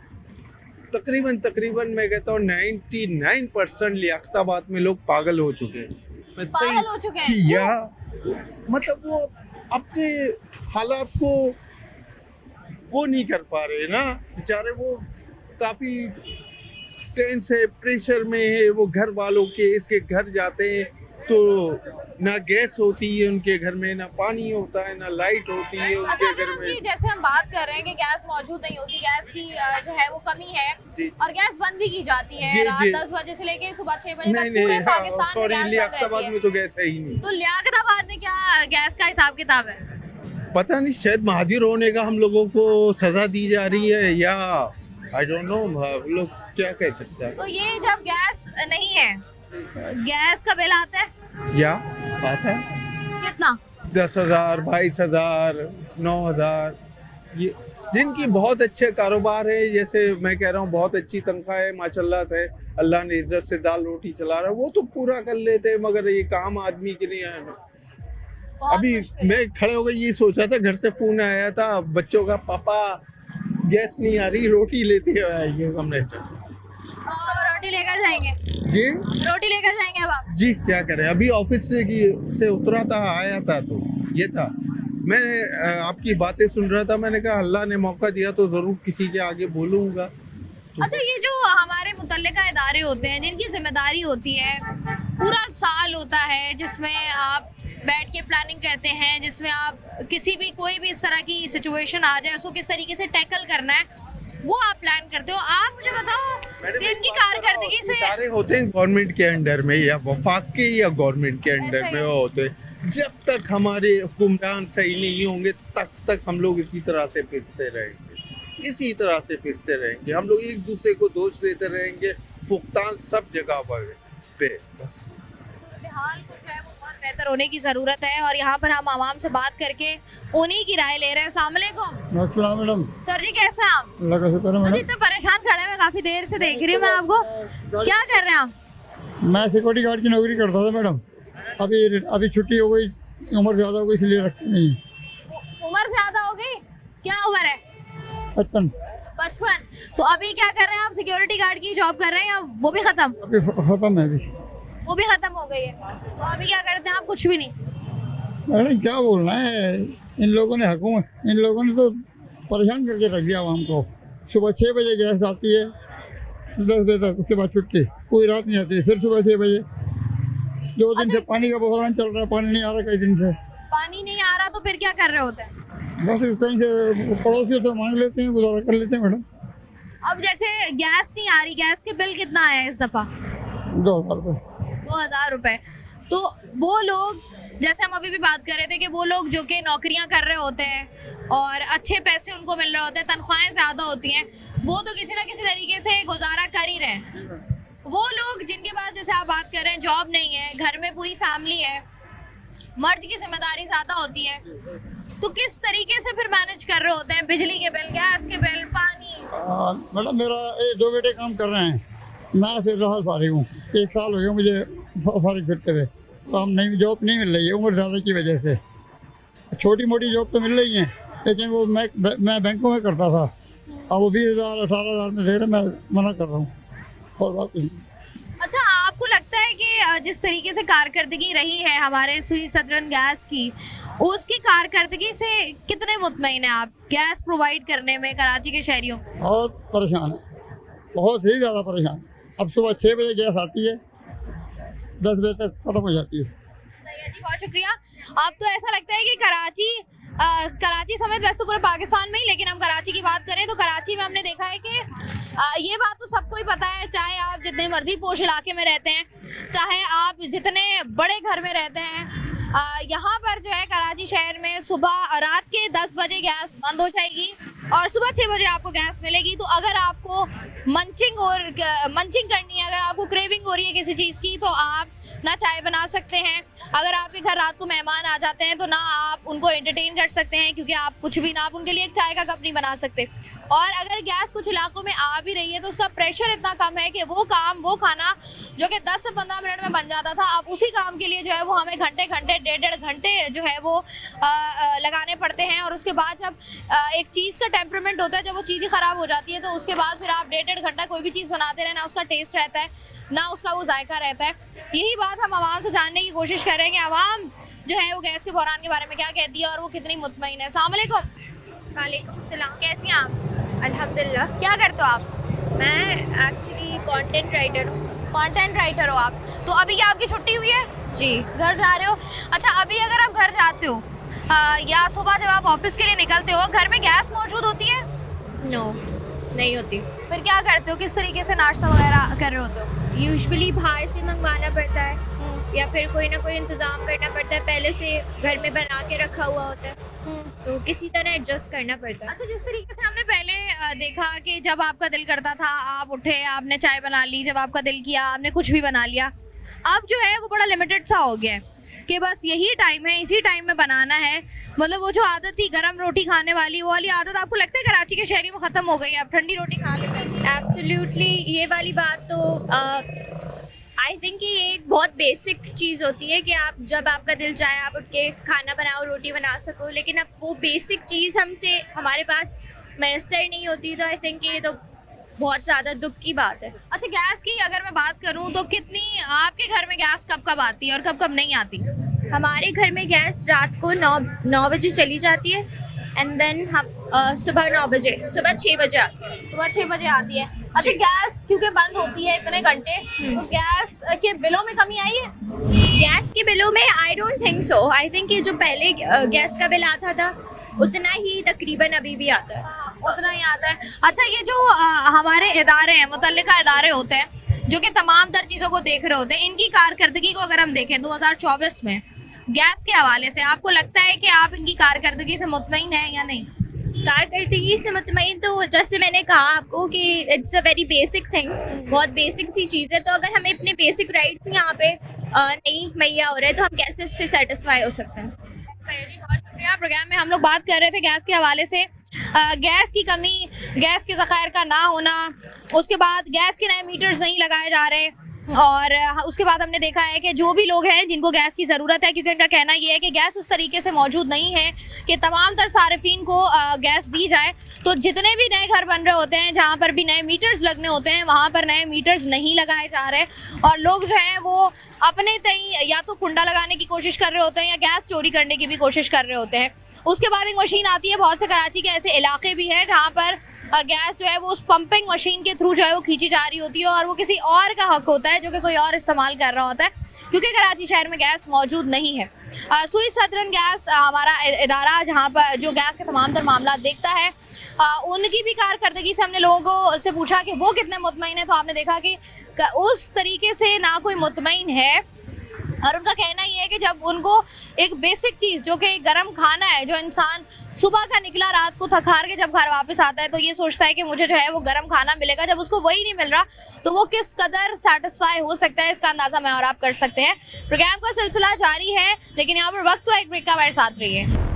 तकरीबन मैं कहता हूँ 99% लियाकताबाद में लोग पागल हो चुके हैं। मैं पागल हो चुके हैं? कि या मतलब वो अपने हालात को वो नहीं कर पा रहे ना बेचारे। वो काफ़ी टेंस है, प्रेशर में है। वो घर वालों के इसके घर जाते हैं तो ना गैस होती है उनके घर में, ना पानी होता है, ना लाइट होती है अच्छा, उनके अगर घर हम में। की जैसे हम बात कर रहे हैं कि गैस मौजूद नहीं होती, गैस की जो है वो कमी है जी। और गैस बंद भी की जाती है जी, रात जी। 10 बजे से लेके सुबह 6 बजे नहीं तक पूरे नहीं, पाकिस्तान में सॉरी, गैस बंद लियाकताबाद रहती में है। तो गैस है ही नहीं। तो लियाकताबाद में क्या गैस का हिसाब किताब है? पता नहीं, शायद महाजिर होने का हम लोगों को सजा दी जा रही है या आई डोंट नो, हम लोग क्या कह सकते हैं। तो ये जब गैस नहीं है, गैस का बिल आता है या आता है कितना? 10,000, 22,000, 9,000। ये जिनकी बहुत अच्छे कारोबार है, जैसे मैं कह रहा हूँ बहुत अच्छी तनख्वाह है माशाल्लाह से, अल्लाह ने इज्जत से दाल रोटी चला रहा है, वो तो पूरा कर लेते हैं। मगर ये काम आदमी के लिए है। बहुत अभी मुश्किल है। मैं खड़े हो गए, ये सोचा था, घर से फोन आया था बच्चों का, पापा गैस नहीं आ रही, रोटी लेते हुए आइए। हमने और रोटी लेकर जाएंगे? जी रोटी लेकर जाएंगे अब आप? जी क्या करें, अभी ऑफिस से उतरा था, आया था तो ये था। मैं आपकी बातें सुन रहा था, मैंने कहा अल्लाह ने मौका दिया तो ज़रूर किसी के आगे बोलूँगा। अच्छा, ये जो हमारे मुतल्लिका इदारे होते हैं जिनकी जिम्मेदारी होती है, पूरा साल होता है जिसमें आप बैठ के प्लानिंग करते हैं, जिसमें आप किसी भी कोई भी इस तरह की सिचुएशन आ जाए उसको किस तरीके से टैकल करना है, वो आप प्लान करते हो। आप मुझे बताओ इनकी कारकर्दगी से। इदारे होते हैं गवर्नमेंट के अंडर में या वफाक के या गवर्नमेंट के अंडर ऐसा में ही। वो होते हैं। जब तक हमारे हुक्मरान सही नहीं होंगे तक हम लोग इसी तरह से पिसते रहेंगे, इसी तरह से पिसते रहेंगे। हम लोग एक दूसरे को दोष देते रहेंगे, फुकतान सब जगह पे बस। हाल कुछ है वो बहुत बेहतर होने की ज़रूरत है और यहाँ पर हम आवाम से बात करके उन्हीं की राय ले रहे हैं। अस्सलाम वालेकुम। अस्सलाम मैडम। सर जी कैसे हैं आप? अल्लाह का शुक्र है मुझे मैडम। इतना परेशान खड़े हैं, काफ़ी देर से देख रही हूँ मैं आपको। क्या कर रहे हैं आप? मैं सिक्योरिटी गार्ड की नौकरी करता था मैडम। अभी छुट्टी हो गई, उम्र ज़्यादा हो गई इसलिए रखते नहीं। उम्र ज़्यादा हो गई? क्या उम्र है? 55। तो अभी क्या कर रहे हैं आप? सिक्योरिटी गार्ड की जॉब कर रहे हैं या वो भी खत्म? अभी ख़त्म है। अभी वो भी खत्म हो गई है। तो अभी क्या करते हैं आप? कुछ भी नहीं? मैडम क्या बोलना है, इन लोगों ने तो परेशान करके रख दिया आवाम को। सुबह 6 बजे गैस आती है, 10 बजे तक, उसके बाद छुट्टी, कोई रात नहीं आती। फिर सुबह 6 बजे। 2 दिन से पानी का बहरान चल रहा है, पानी नहीं आ रहा कई दिन से। पानी नहीं आ रहा तो फिर क्या कर रहे होते हैं? बस कहीं से पड़ोसियों से मांग लेते हैं, गुजारा कर लेते हैं मैडम। अब जैसे गैस नहीं आ रही, गैस के बिल कितना आया इस दफ़ा? 2,000 रुपये। 2,000 रुपए। तो वो लोग, जैसे हम अभी भी बात कर रहे थे कि वो लोग जो कि नौकरियां कर रहे होते हैं और अच्छे पैसे उनको मिल रहे होते हैं, तनख्वाहें ज़्यादा होती हैं, वो तो किसी ना किसी तरीके से गुजारा कर ही रहे हैं। वो लोग जिनके पास, जैसे आप बात कर रहे हैं, जॉब नहीं है, घर में पूरी फैमिली है, मर्द की जिम्मेदारी ज़्यादा होती है, तो किस तरीके से फिर मैनेज कर रहे होते हैं बिजली के बिल, गैस के बिल, पानी? मैडम मेरा ये 2 बेटे काम कर रहे हैं, मैं फिर रहा फारिग हूँ। 1 साल हो गया मुझे फारिग फिरते हुए। तो हम नई जॉब नहीं मिल रही है उम्र ज़्यादा की वजह से। छोटी मोटी जॉब तो मिल रही हैं, लेकिन वो मैं बैंकों में करता था, अब वो 20,000 18,000 में दे रहे, मैं मना कर रहा हूँ और बात नहीं। अच्छा, आपको लगता है कि जिस तरीके से कारकर्दगी रही है हमारे सुई सदरन गैस की, उसकी कारकर्दगी से कितने मुतमईन हैं आप गैस प्रोवाइड करने में कराची के शहरियों को? बहुत परेशान है, बहुत ही ज़्यादा परेशान। अब सुबह 6 बजे गैस आती है, 10 बजे तक ख़त्म हो जाती है। सही है जी, बहुत शुक्रिया। अब तो ऐसा लगता है कि कराची समेत वैसे तो पूरे पाकिस्तान में ही, लेकिन हम कराची की बात करें तो कराची में हमने देखा है कि ये बात तो सबको ही पता है, चाहे आप जितने मर्जी पोश इलाके में रहते हैं, चाहे आप जितने बड़े घर में रहते हैं, यहाँ पर जो है कराची शहर में सुबह रात के 10 बजे गैस बंद हो जाएगी और सुबह 6 बजे आपको गैस मिलेगी। तो अगर आपको मंचिंग करनी है, अगर आपको क्रेविंग हो रही है किसी चीज़ की, तो आप ना चाय बना सकते हैं। अगर आपके घर रात को मेहमान आ जाते हैं तो ना आप उनको एंटरटेन कर सकते हैं, क्योंकि आप कुछ भी ना आप उनके लिए एक चाय का कप नहीं बना सकते। और अगर गैस कुछ इलाकों में आ भी रही है तो उसका प्रेशर इतना कम है कि वो खाना जो कि 10 से 15 मिनट में बन जाता था, अब उसी काम के लिए जो है वो हमें घंटे 1.5 घंटे जो है वो लगाने पड़ते हैं। और उसके बाद जब एक चीज़ का टेम्परामेंट होता है, जब वो चीज़ ही ख़राब हो जाती है, तो उसके बाद फिर आप 1.5 घंटा कोई भी चीज़ बनाते रहे, ना उसका टेस्ट रहता है, ना उसका वो जायका रहता है। यही बात हम आवाम से जानने की कोशिश कर रहे हैं कि आवाम जो है वो गैस के बहरान के बारे में क्या कहती है और वो कितनी मुतमईन है। अस्सलाम वालेकुम। वालेकुम सलाम। कैसी हैं आप? अल्हम्दुलिल्लाह। क्या करते हो आप? मैं एक्चुअली कंटेंट राइटर हूँ। कंटेंट राइटर हो आप? तो अभी क्या आपकी छुट्टी हुई है? जी। घर जा रहे हो? अच्छा, अभी अगर आप घर जाते हो या सुबह जब आप ऑफिस के लिए निकलते हो, घर में गैस मौजूद होती है? नो, नहीं होती। फिर क्या करते हो, किस तरीके से नाश्ता वगैरह कर रहे होते हो? यूजुअली बाहर से मंगवाना पड़ता है या फिर कोई ना कोई इंतज़ाम करना पड़ता है, पहले से घर में बना के रखा हुआ होता है, तो किसी तरह एडजस्ट करना पड़ता है। अच्छा, जिस तरीके से हमने पहले देखा कि जब आपका दिल करता था आप उठे, आपने चाय बना ली, जब आपका दिल किया आपने कुछ भी बना लिया, अब जो है वो बड़ा लिमिटेड सा हो गया है कि बस यही टाइम है, इसी टाइम में बनाना है। मतलब वो जो आदत थी गरम रोटी खाने वाली, वो वाली आदत आपको लगता है कराची के शहरी में ख़त्म हो गई है, अब ठंडी रोटी खा लेते हैं? एब्सोल्युटली, ये वाली बात तो आई थिंक कि ये एक बहुत बेसिक चीज़ होती है कि आप जब आपका दिल चाहे आप उठ के खाना बनाओ, रोटी बना सको, लेकिन अब वो बेसिक चीज़ हमारे पास मैसर नहीं होती, तो आई थिंक ये तो बहुत ज़्यादा दुख की बात है। अच्छा, गैस की अगर मैं बात करूं तो कितनी आपके घर में गैस कब कब आती है और कब कब नहीं आती? हमारे घर में गैस रात को 9 बजे चली जाती है एंड देन हम सुबह 6 बजे आती है। सुबह 6 बजे आती है। अच्छा, गैस क्योंकि बंद होती है इतने घंटे, तो गैस के बिलों में कमी आई है? गैस के बिलों में I don't think so. I think ये जो पहले गैस का बिल आता था उतना ही तकरीबन अभी भी आता है, उतना ही आता है। अच्छा, ये जो हमारे इदारे हैं, मुतल्लिका इदारे होते हैं जो कि तमाम तर चीज़ों को देख रहे होते हैं, इनकी कारकर्दगी को अगर हम देखें 2024 में गैस के हवाले से, आपको लगता है कि आप इनकी कारकर्दगी से मुतमईन हैं या नहीं? कारकर्दगी से मुतमईन तो जैसे मैंने कहा आपको कि it's a very basic thing, बहुत बेसिक सी चीज़ है। तो अगर हमें अपने बेसिक राइट्स यहाँ पे नहीं मुहैया हो रहे तो हम कैसे उससे सेटिस्फाई हो सकते हैं? जी, बहुत शुक्रिया। प्रोग्राम में हम लोग बात कर रहे थे गैस के हवाले से, गैस की कमी, गैस के ज़खायर का ना होना, उसके बाद गैस के नए मीटर्स नहीं लगाए जा रहे, और उसके बाद हमने देखा है कि जो भी लोग हैं जिनको गैस की ज़रूरत है, क्योंकि उनका कहना ये है कि गैस उस तरीके से मौजूद नहीं है कि तमाम तर सारिफीन को गैस दी जाए, तो जितने भी नए घर बन रहे होते हैं, जहाँ पर भी नए मीटर्स लगने होते हैं, वहाँ पर नए मीटर्स नहीं लगाए जा रहे, और लोग जो हैं वो अपने तई या तो कुंडा लगाने की कोशिश कर रहे होते हैं या गैस चोरी करने की भी कोशिश कर रहे होते हैं। उसके बाद एक मशीन आती है, बहुत से कराची के ऐसे इलाके भी हैं जहाँ पर गैस जो है वो उस पंपिंग मशीन के थ्रू जो है वो खींची जा रही होती है, और वो किसी और का हक होता है जो कि कोई और इस्तेमाल कर रहा होता है, क्योंकि कराची शहर में गैस मौजूद नहीं है। सुई सदरन गैस हमारा इदारा जहाँ पर जो गैस के तमाम तर मामला देखता है, उनकी भी कारकर्दगी से हमने लोगों से पूछा कि वो कितने मुतमईन है, तो आपने देखा कि उस तरीके से ना कोई मुतमईन है, और उनका कहना ये है कि जब उनको एक बेसिक चीज़ जो कि गर्म खाना है, जो इंसान सुबह का निकला रात को थक हार के जब घर वापस आता है तो ये सोचता है कि मुझे जो है वो गर्म खाना मिलेगा, जब उसको वही नहीं मिल रहा तो वो किस कदर सेटिस्फाई हो सकता है, इसका अंदाज़ा मैं और आप कर सकते हैं। प्रोग्राम का सिलसिला जारी है, लेकिन यहाँ पर वक्त तो एक ब्रेक का हमारे साथ रही है।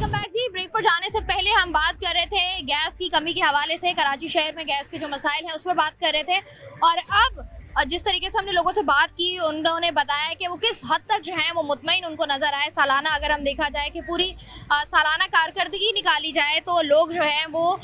वेलकम बैक जी। ब्रेक पर जाने से पहले हम बात कर रहे थे गैस की कमी के हवाले से, कराची शहर में गैस के जो मसाइल हैं उस पर बात कर रहे थे। और अब जिस तरीके से हमने लोगों से बात की, उन्होंने बताया कि वो किस हद तक जो है वो मुतमईन उनको नज़र आए। सालाना अगर हम देखा जाए कि पूरी सालाना कारकर्दगी निकाली जाए तो लोग जो हैं वो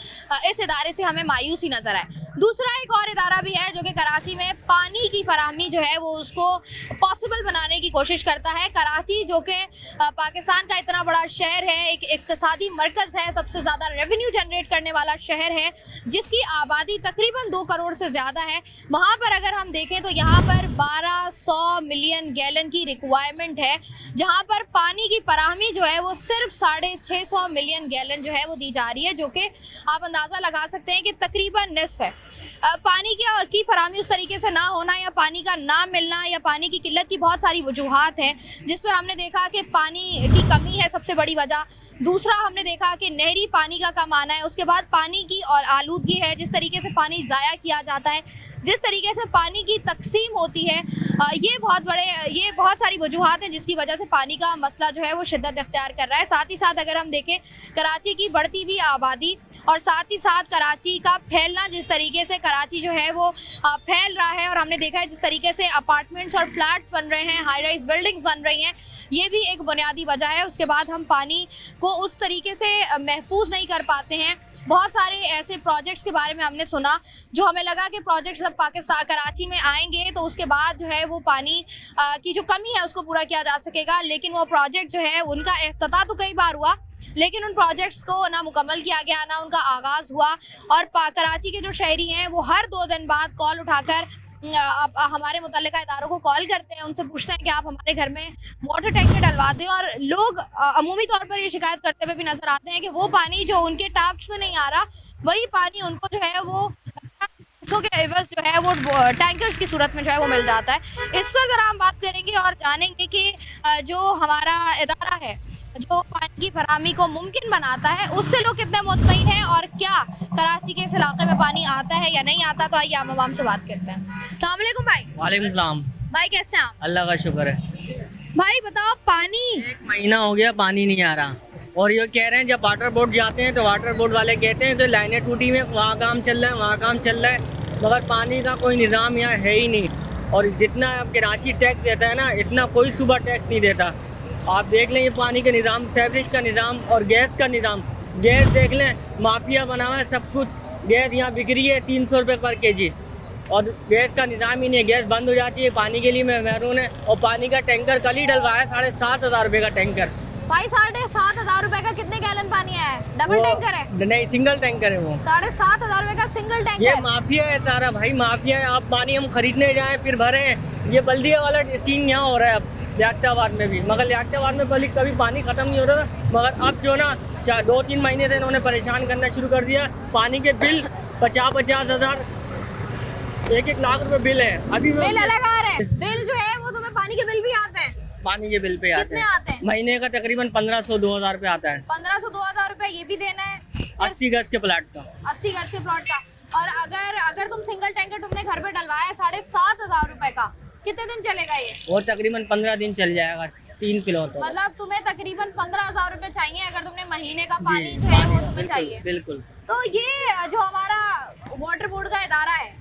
इस इदारे से हमें मायूस ही नज़र आए। दूसरा एक और इदारा भी है जो कि कराची में पानी की फराहमी जो है वो उसको पॉसिबल बनाने की कोशिश करता है। कराची जो कि पाकिस्तान का इतना बड़ा शहर है, एक इक्तिसादी मरकज़ है, सबसे ज़्यादा रेवेन्यू जनरेट करने वाला शहर है, जिसकी आबादी तकरीबन 2 करोड़ से ज़्यादा है। वहाँ पर अगर हम देखें तो यहाँ पर 1200 मिलियन गैलन की रिक्वायरमेंट है, जहाँ पर पानी की फराहमी जो है वो सिर्फ 650 मिलियन गैलन जो है वो दी जा रही है, जो कि आप अंदाज़ा लगा सकते हैं कि तकरीबन निस्फ है। पानी की फराहमी उस तरीके से ना होना या पानी का ना मिलना या पानी की किल्लत की बहुत सारी वजूहात हैं, जिस पर हमने देखा कि पानी की कमी है सबसे बड़ी वजह। दूसरा हमने देखा कि नहरी पानी का कम आना है। उसके बाद पानी की और आलूदगी है, जिस तरीके से पानी ज़ाया किया जाता है, जिस तरीके से पानी की तकसीम होती है, ये बहुत सारी वजूहात हैं जिसकी वजह से पानी का मसला जो है वो शिद्दत इख्तियार कर रहा है। साथ ही साथ अगर हम देखें कराची की बढ़ती हुई आबादी और साथ ही साथ कराची का फैलना, जिस तरीके से कराची जो है वो फैल रहा है, और हमने देखा है जिस तरीके से अपार्टमेंट्स और फ्लैट्स बन रहे हैं, हाई राइज बिल्डिंग्स बन रही हैं, ये भी एक बुनियादी वजह है। उसके बाद हम पानी को उस तरीके से महफूज नहीं कर पाते हैं। बहुत सारे ऐसे प्रोजेक्ट्स के बारे में हमने सुना जो हमें लगा कि प्रोजेक्ट्स जब पाकिस्तान कराची में आएंगे तो उसके बाद जो है वो पानी की जो कमी है उसको पूरा किया जा सकेगा, लेकिन वो प्रोजेक्ट जो है उनका इफ्तिताह तो कई बार हुआ, लेकिन उन प्रोजेक्ट्स को ना मुकम्मल किया गया, ना उनका आगाज़ हुआ। और कराची के जो शहरी हैं वो हर 2 दिन बाद कॉल उठाकर हमारे मुतल्लिका इदारों को कॉल करते हैं, उनसे पूछते हैं कि आप हमारे घर में वाटर टैंकर डलवा दें। और लोग अमूमी तौर पर ये शिकायत करते हुए भी नज़र आते हैं कि वो पानी जो उनके टैप्स में नहीं आ रहा, वही पानी उनको जो है वो के एवज जो है वो टैंकर्स की सूरत में जो है वो मिल जाता है। इस पर ज़रा हम बात करेंगे और जानेंगे कि जो हमारा इदारा है जो पानी की फराहमी को मुमकिन बनाता है, उससे लोग कितने मुतमईन हैं और क्या कराची के इस इलाके में पानी आता है या नहीं आता। तो आइए हम आवाम से बात करते हैं। अस्सलाम वालेकुम भाई। वालेकुम सलाम। भाई कैसे हैं आप? अल्लाह का शुक्र है। भाई बताओ, पानी 1 महीना हो गया पानी नहीं आ रहा, और ये कह रहे हैं जब वाटर बोर्ड जाते हैं तो वाटर बोर्ड वाले कहते हैं तो लाइनें टूटी हुई हैं, वहाँ काम चल रहा है, वहाँ काम चल रहा है, मगर पानी का कोई निज़ाम यहाँ है ही नहीं। और जितना अब कराची टैक्स देता है ना, इतना कोई सुबह टैक्स नहीं देता। आप देख लें ये पानी का निज़ाम, सेवरेज का निज़ाम और गैस का निज़ाम। गैस देख लें, माफिया बना हुआ है सब कुछ। गैस यहाँ बिक रही है 300 रुपये पर kg, और गैस का निज़ाम ही नहीं है। गैस बंद हो जाती है, पानी के लिए महरून है। और पानी का टैंकर कल ही डलवाया 7,500 रुपये का टैंकर। भाई 7,500 रुपए का कितने गैलन पानी है? डबल टैंकर है? नहीं, सिंगल टैंकर है वो। 7,500 रुपए का सिंगल टैंकर। ये माफिया है सारा भाई, माफिया है। आप पानी हम खरीदने जाएं फिर भरें, ये बल्दिया वाला सीन यहाँ हो रहा है अब लियाकताबाद में भी। मगर लियाकताबाद में पहले कभी पानी ख़त्म नहीं होता था, मगर अब जो ना 2-3 महीने से इन्होंने परेशान करना शुरू कर दिया। पानी के बिल 50-50 हज़ार, 1-1 लाख रुपए बिल है। अभी बिल अलग आ रहे हैं। बिल जो है वो तुम्हें पानी के बिल भी आते हैं? पानी के बिल पे आते हैं महीने का तकरीबन 1500-2000 रुपये आता है। 1500-2000 रुपए ये भी देना है 80 गज के प्लाट का। 80 गज के प्लॉट का। और अगर तुम सिंगल टैंकर तुमने घर पे डलवाया 7,500 रुपए का, कितने दिन चलेगा ये? वो तकरीबन 15 दिन चल जाएगा, 3 किलो। मतलब तुम्हें तकरीबन 15,000 रुपए चाहिए अगर तुमने महीने का पानी जो है वो तुम्हें चाहिए। बिल्कुल। तो ये जो हमारा वाटर बोर्ड का इदारा है,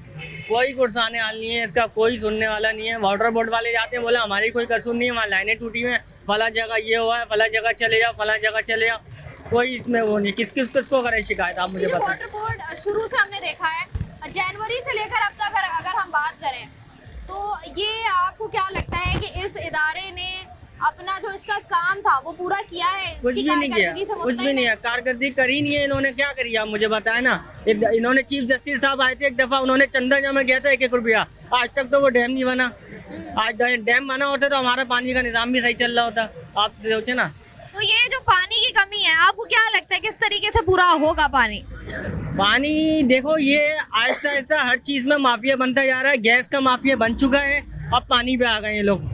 कोई गुस्साने हाल नहीं है, इसका कोई सुनने वाला नहीं है। वाटर बोर्ड वाले जाते हैं, बोला हमारी कोई कसूर नहीं है, वहाँ लाइनें टूटी हुई हैं, फला जगह ये हुआ है, फला जगह चले जाओ, फला जगह चले जाओ। कोई इसमें वो नहीं। किसको करें शिकायत, आप मुझे बताएं। वाटर बोर्ड शुरू से हमने देखा है, जनवरी से लेकर अब तक अगर हम बात करें तो ये आपको क्या लगता है कि इस इदारे ने अपना जो इसका काम था वो पूरा किया है? कुछ भी नहीं किया, कुछ भी नहीं है। कारकर्दगी करी नहीं है इन्होंने। क्या करी आप मुझे बताएं ना। इन्होंने चीफ जस्टिस साहब आए थे एक दफ़ा, उन्होंने चंदा जमा किया था 1-1 रुपया। आज तक तो वो डैम नहीं बना। आज डैम बना होता तो हमारा पानी का निज़ाम भी सही चल रहा होता। आप सोचे ना। तो ये जो पानी की कमी है, आपको क्या लगता है किस तरीके से पूरा होगा पानी? पानी देखो, ये आहिस्ता आहिस्ता हर चीज़ में माफिया बनता जा रहा है। गैस का माफिया बन चुका है, अब पानी पे आ गए ये लोग।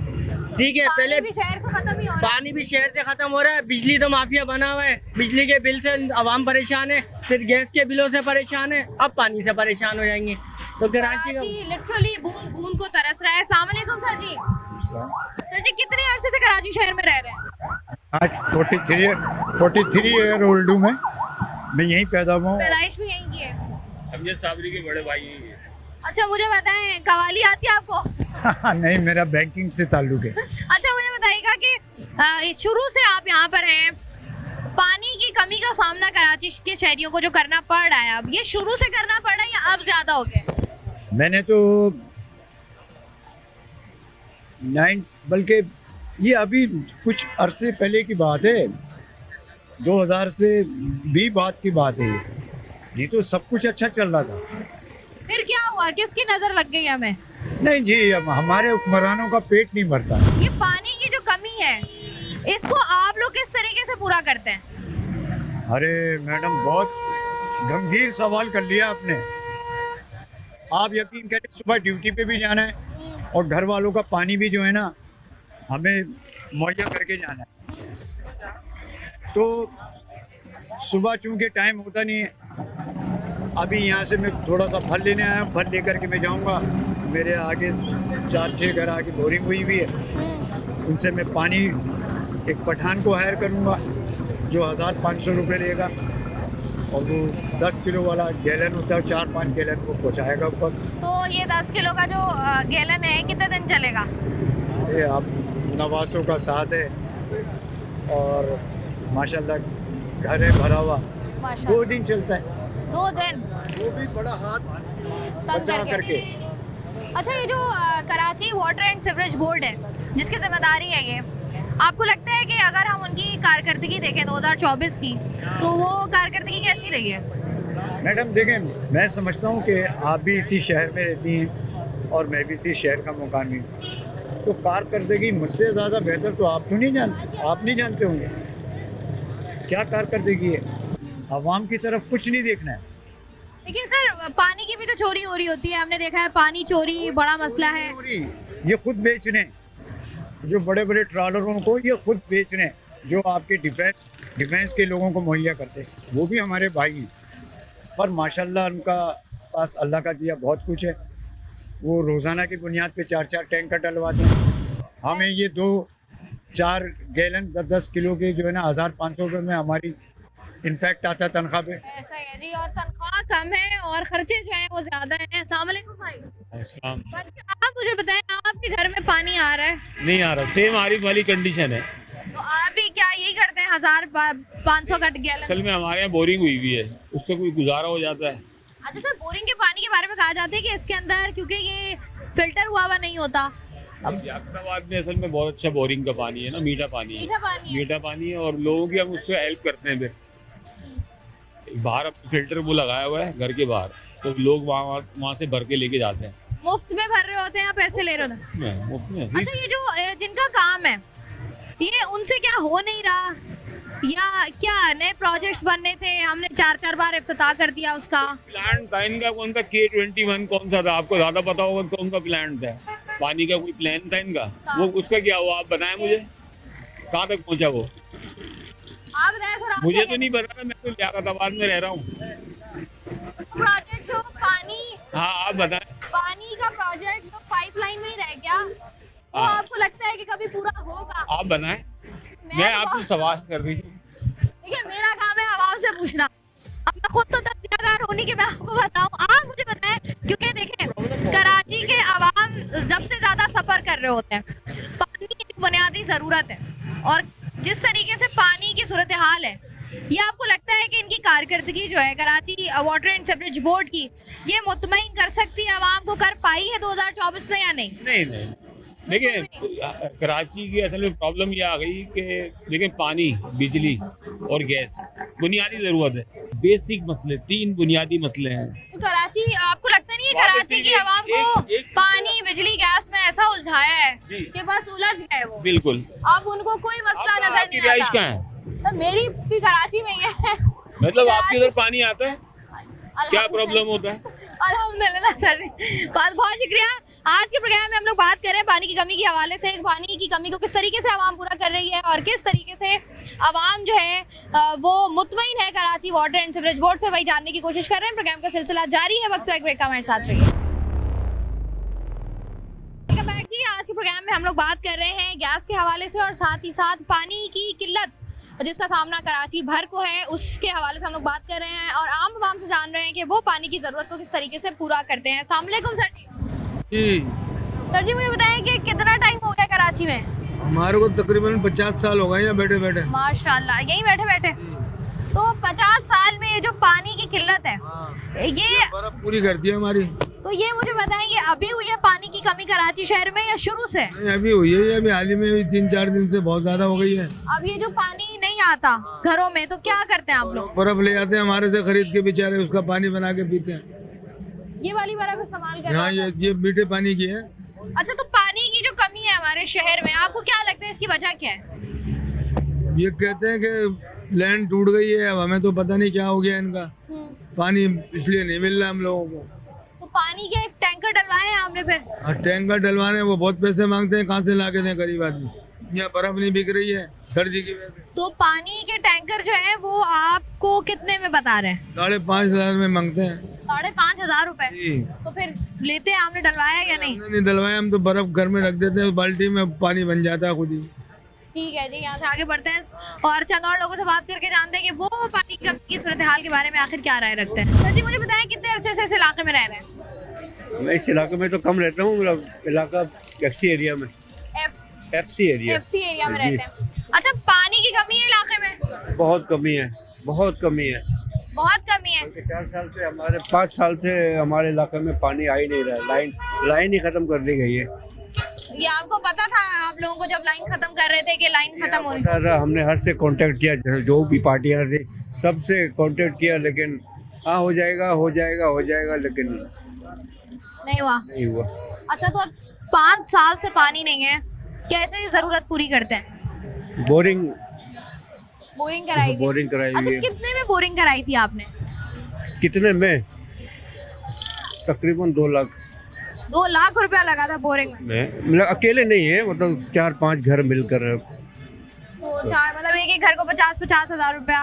ठीक है, पहले भी शहर से खत्म ही हो रहा है। पानी भी शहर से खत्म हो रहा है। बिजली तो माफिया बना हुआ है, बिजली के बिल से आवाम परेशान है, फिर गैस के बिलों से परेशान है, अब पानी से परेशान हो जाएंगे। तो कराची लिटरली बूंद बूंद को तरस रहा है। अस्सलाम वालेकुम सर जी। सर जी, कितने अरसे से कराची शहर में रह रहे हैं? आज 43 ईयर ओल्ड हूँ मैं यहीं पैदा हुआ हूँ। पैदाइश भी यहीं की है। अमजद साबरी के बड़े भाई हैं। अच्छा मुझे बताएं, कवाली आती है आपको? नहीं, मेरा बैंकिंग से ताल्लुक है। अच्छा मुझे बताइएगा कि शुरू से आप यहाँ पर हैं, पानी की कमी का सामना कराची के शहरियों को जो करना पड़ रहा है, अब ये शुरू से करना पड़ रहा है या अब ज्यादा हो गया? मैंने तो बल्कि ये अभी कुछ अरसे पहले की बात है, 2000 से भी बात की बात है। ये तो सब कुछ अच्छा चल रहा था। फिर क्या हुआ, किसकी नजर लग गई हमें? नहीं जी, अब हमारे हुक्मरानों का पेट नहीं भरता। ये पानी की जो कमी है, इसको आप लोग किस तरीके से पूरा करते हैं? अरे मैडम, बहुत गंभीर सवाल कर लिया आपने। आप यकीन करें, सुबह ड्यूटी पे भी जाना है और घर वालों का पानी भी जो है ना हमें मुहैया करके जाना है। तो सुबह चूँकि टाइम होता नहीं है, अभी यहाँ से मैं थोड़ा सा फल लेने आया हूँ, फल लेकर के मैं जाऊँगा। मेरे आगे 4-6 घर आगे बोरिंग हुई हुई है, उनसे मैं पानी एक पठान को हायर करूँगा जो 1500 रुपये लेगा, और वो 10 किलो वाला गैलन होता है, 4-5 गैलन को पहुँचाएगा ऊपर। तो ये 10 किलो का जो गैलन है कितने दिन चलेगा? ये आप नवासों का साथ है और माशाल्लाह घर है भरा हुआ, 2 दिन चलता है। 2 दिन? वो भी बड़ा हाथ बचा करके। अच्छा, ये जो Karachi water and sewerage board है जिसकी जिम्मेदारी है ये, आपको लगता है कि अगर हम उनकी कारकर्दगी देखें 2024 की, तो वो कारकर्दगी कैसी रही है? मैडम देखें, मैं समझता हूँ कि आप भी इसी शहर में रहती हैं और मैं भी इसी शहर का मुकामी हूँ, तो कारकर्दगी मुझसे ज़्यादा बेहतर तो आप तो नहीं जानते, आप नहीं जानते होंगे क्या कारकर्दगी है। आवाम की तरफ कुछ नहीं देखना है। लेकिन सर, पानी की भी तो चोरी हो रही होती है, हमने देखा है पानी चोरी बड़ा मसला है। ये खुद बेच रहे हैं, जो बड़े बड़े ट्रॉलरों को ये खुद बेच रहे हैं, जो आपके डिफेंस के लोगों को मुहैया करते हैं, वो भी हमारे भाई हैं। पर माशाल्लाह उनका पास अल्लाह का दिया बहुत कुछ है। वो रोज़ाना की बुनियाद पे 4-4 टैंकर डलवाते हैं। हमें ये 2-4 गैलन 10 किलो के जो है ना 1500 रुपये में हमारी इम्पैक्ट आता है तनख्वाह पे। ऐसा है जी, और तनख्वाह कम है और खर्चे जो हैं वो ज्यादा हैं। अस्सलाम वालेकुम भाई। अस्सलाम। आप मुझे बताएं, आपके घर में पानी आ रहा है? नहीं आ रहा, सेम आरिफ वाली कंडीशन है। तो आप भी क्या यही करते हैं, 1500 का गैलन? असल में हमारे यहाँ बोरिंग हुई हुई है, उससे कोई गुजारा हो जाता है। अच्छा सर, बोरिंग के पानी के बारे में कहा जाता है कि इसके अंदर क्योंकि ये फिल्टर हुआ नहीं होता। अब यात्राबाद में असल में बहुत अच्छा बोरिंग का पानी है ना, मीठा पानी है। मीठा पानी है और लोगों की हम उससे हेल्प करते हैं। फिर बाहर फिल्टर वो लगाया हुआ है घर के बाहर, तो लोग वहाँ से भर के लेके जाते हैं। मुफ्त में भर रहे होते हैं या पैसे ले रहे होते हैं? मुफ्त में। अच्छा, ये जो जिनका काम है, ये उनसे क्या हो नहीं रहा, या क्या नए प्रोजेक्ट्स बनने थे, हमने 4-4 बार इफ्तिताह कर दिया उसका? प्लांट था इनका कौन सा, K21 कौन सा था, आपको ज्यादा पता होगा कौन सा प्लांट था। पानी का कोई प्लान था इनका, वो उसका क्या हुआ आप बताएं मुझे, कहाँ तक पहुँचा वो? आप बताएं सर। मुझे तो नहीं पता, मैं तो लियाकताबाद में रह रहा हूँ। प्रोजेक्ट जो पानी, हाँ आप बताएं। पानी का प्रोजेक्ट जो पाइपलाइन में ही रह गया, वो आपको लगता है कि कभी पूरा होगा? आप बनाएं, मैं आपसे सवाल कर रही हूँ। देखिए, मेरा काम है आवाम से पूछना, अब मैं खुद तो तजर्बाकार होने के मैं आपको बताऊं। आप मुझे बताएं, क्योंकि देखें कराची के आवाम जब से ज़्यादा सफ़र कर रहे होते हैं, पानी की एक बुनियादी ज़रूरत है, और जिस तरीके से पानी की सूरत हाल है, ये आपको लगता है कि इनकी कारकर्दगी जो है Karachi water and sewerage board की, ये मुतमईन कर सकती है आवाम को, कर पाई है 2024 में या नहीं? नहीं देखिए, कराची की असल में प्रॉब्लम ये आ गई कि देखिए पानी, बिजली और गैस बुनियादी ज़रूरत है। बेसिक मसले, 3 बुनियादी मसले हैं। तो कराची, आपको लगता नहीं है कराची की आवाम को पानी, बिजली, गैस में ऐसा उलझाया है कि बस उलझ गए वो? बिल्कुल। अब उनको कोई मसला नजर नहीं आता। कहाँ है? तो मेरी भी कराची में ही है। मतलब आपके उधर पानी आता है, क्या प्रॉब्लम होता है? अल्हम्दुलिल्लाह सर, बहुत शुक्रिया। आज के प्रोग्राम में हम लोग बात कर रहे हैं पानी की कमी के हवाले से, पानी की कमी को किस तरीके से आवाम पूरा कर रही है और किस तरीके से आवाम जो है वो मुतमईन है Karachi water and sewerage board से, वही जानने की कोशिश कर रहे हैं। प्रोग्राम का सिलसिला जारी है, वक्त तो एक ब्रेक का हमारे साथ रहिए। आज के प्रोग्राम में हम लोग बात कर रहे हैं गैस के हवाले से और साथ ही साथ पानी की किल्लत जिसका सामना कराची भर को है उसके हवाले से हम लोग बात कर रहे हैं और आम आवाम से जान रहे हैं कि वो पानी की ज़रूरत को किस तरीके से पूरा करते हैं। अस्सलाम वालेकुम सर जी। सर जी मुझे बताएं कि कितना टाइम हो गया कराची में? हमारे को तकरीबन 50 साल हो गए यहाँ बैठे बैठे। माशाल्लाह, यहीं बैठे बैठे। तो 50 साल में ये जो पानी की किल्लत है ये बर्फ पूरी करती है हमारी। तो ये मुझे बताएं कि अभी हुई है पानी की कमी कराची शहर में या शुरू से? नहीं, अभी हुई है, अभी हाल ही में 3-4 दिन से बहुत ज्यादा हो गई है। अब ये जो पानी नहीं आता घरों में तो क्या करते हैं आप लोग? बर्फ ले आते हैं हमारे से खरीद के, बेचारे उसका पानी बना के पीते हैं। ये वाली बर्फ इस्तेमाल कर हाँ, ये मीठे पानी की है। अच्छा, तो पानी की जो कमी है हमारे शहर में आपको क्या लगता है इसकी वजह क्या है? ये कहते हैं कि लैंड टूट गई है, अब हमें तो पता नहीं क्या हो गया इनका। पानी इसलिए नहीं मिल रहा हम लोगों को। तो पानी के टैंकर डलवाए हैं आपने फिर? और टैंकर डलवाने वो बहुत पैसे मांगते हैं, कहाँ से ला के दें गरीब आदमी। यहाँ बर्फ नहीं बिक रही है सर्दी की वजह से। तो पानी के टैंकर जो है वो आपको कितने में बता रहे हैं? 5,500 में मांगते हैं। 5,500 रुपए? तो फिर लेते हैं, आपने डलवाया या नहीं? नहीं डलवाया, हम तो बर्फ घर में रख देते हैं, बाल्टी में पानी बन जाता है खुद ही। ठीक है जी, यहाँ से आगे बढ़ते हैं और चंद और लोगों से बात करके जानते हैं कि वो पानी की कमी की सूरत हाल के बारे में आखिर क्या राय रखते हैं। सर जी मुझे बताएं कितने अरसे से इस इलाके में रह रहे हैं? मैं इस इलाके में तो कम रहता हूँ, मतलब इलाका FC एरिया में। FC एरिया में रहते हैं। अच्छा, पानी की कमी है इलाके में? बहुत कमी है, बहुत कमी है। बहुत कमी है। 5 साल से हमारे इलाके में पानी आ ही नहीं रहा है। लाइन ही खत्म कर दी गई है। ये आपको पता था आप लोगों को जब लाइन खत्म कर रहे थे कि लाइन खत्म हो रही है? पता था, हमने हर से कांटेक्ट किया, जो भी पार्टियां थी सबसे कांटेक्ट किया, लेकिन हाँ हो जाएगा, लेकिन नहीं हुआ। अच्छा, तो अब 5 साल से पानी नहीं है, कैसे ये जरूरत पूरी करते हैं? बोरिंग कराई थी? अच्छा, है। कितने में बोरिंग कराई थी आपने? कितने में? तकरीबन 2 लाख। 2 लाख रुपया लगा था बोरिंग में? मतलब अकेले नहीं है, मतलब 4-5 घर मिलकर। तो मतलब एक घर को 50-50 हजार रुपया,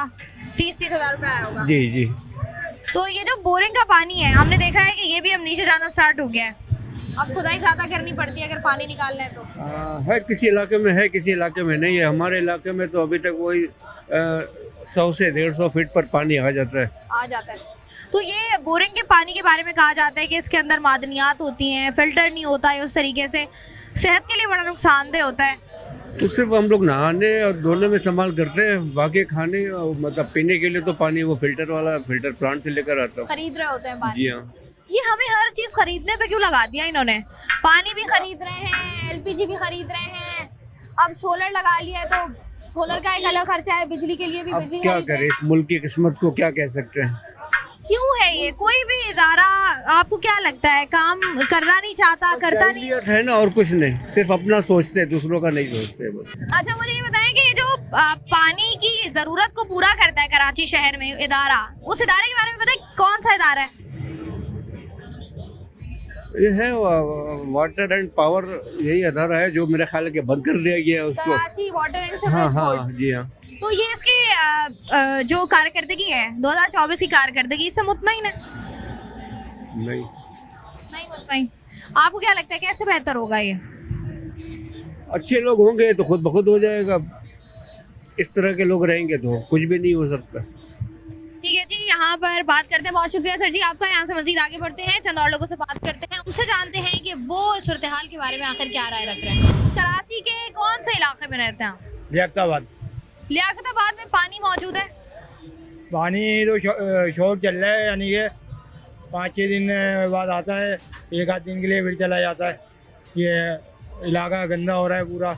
30-30 हजार रुपया आया होगा। जी। तो ये जो बोरिंग का पानी है हमने देखा है कि ये भी अब नीचे जाना स्टार्ट हो गया है। अब खुदाई ज्यादा करनी पड़ती है अगर पानी निकालना है तो। है किसी इलाके में है, किसी इलाके में नहीं है। हमारे इलाके में तो अभी तक वही 100 से 150 फीट पर पानी आ जाता है। तो ये बोरिंग के पानी के बारे में कहा जाता है कि इसके अंदर मादनियात होती हैं, फिल्टर नहीं होता है, उस तरीके से सेहत के लिए बड़ा नुकसानदेह होता है। तो सिर्फ हम लोग नहाने और धोने में इस्तेमाल करते हैं, बाकी खाने और मतलब पीने के लिए तो पानी वो फिल्टर प्लांट से लेकर आता हूँ। खरीद रहे होते हैं पानी? जी हाँ। ये हमें हर चीज खरीदने पे क्यों लगा दिया इन्होंने? पानी भी खरीद रहे हैं, LPG भी खरीद रहे हैं, अब सोलर लगा लिया है तो सोलर का एक अलग खर्चा है, बिजली के लिए भी बिजली क्या करें, इस मुल्क की किस्मत को क्या कह सकते हैं। क्यों है ये? कोई भी इदारा आपको क्या लगता है काम करना नहीं चाहता, करता नहीं है ना, और कुछ नहीं, सिर्फ अपना सोचते हैं, दूसरों का नहीं सोचते बस। अच्छा, मुझे ये बताएं कि ये जो पानी की जरूरत को पूरा करता है कराची शहर में इदारा, उस इदारे के बारे में बताएं कौन सा इदारा है? ये है वाटर एंड पावर, यही अदारा है जो मेरे ख्याल के बंद कर दिया गया है उसको। कराची वाटर एंड सीवरेज हाँ, जी हाँ। तो ये इसकी जो कारकर्दगी है 2024 की कारकर्दगी से मुतमईन है? नहीं मुतमईन। आपको क्या लगता है कैसे बेहतर होगा ये? अच्छे लोग होंगे तो खुद ब खुद हो जाएगा, इस तरह के लोग रहेंगे तो कुछ भी नहीं हो सकता। ठीक है जी, यहाँ पर बात करते हैं। बहुत शुक्रिया सर जी आपका। यहाँ से मजीद आगे बढ़ते हैं, चंद और लोगों से बात करते हैं, उनसे जानते हैं कि वो सूरत हाल के बारे में आखिर क्या राय रख रहे हैं। कराची के कौन से इलाके में रहते हैं? लियाकताबाद में पानी मौजूद है? पानी तो शॉर्ट चल रहा है, यानी कि 5-6 दिन बाद आता है, 1 आध दिन के लिए फिर चला जाता है। ये इलाका गंदा हो रहा है पूरा।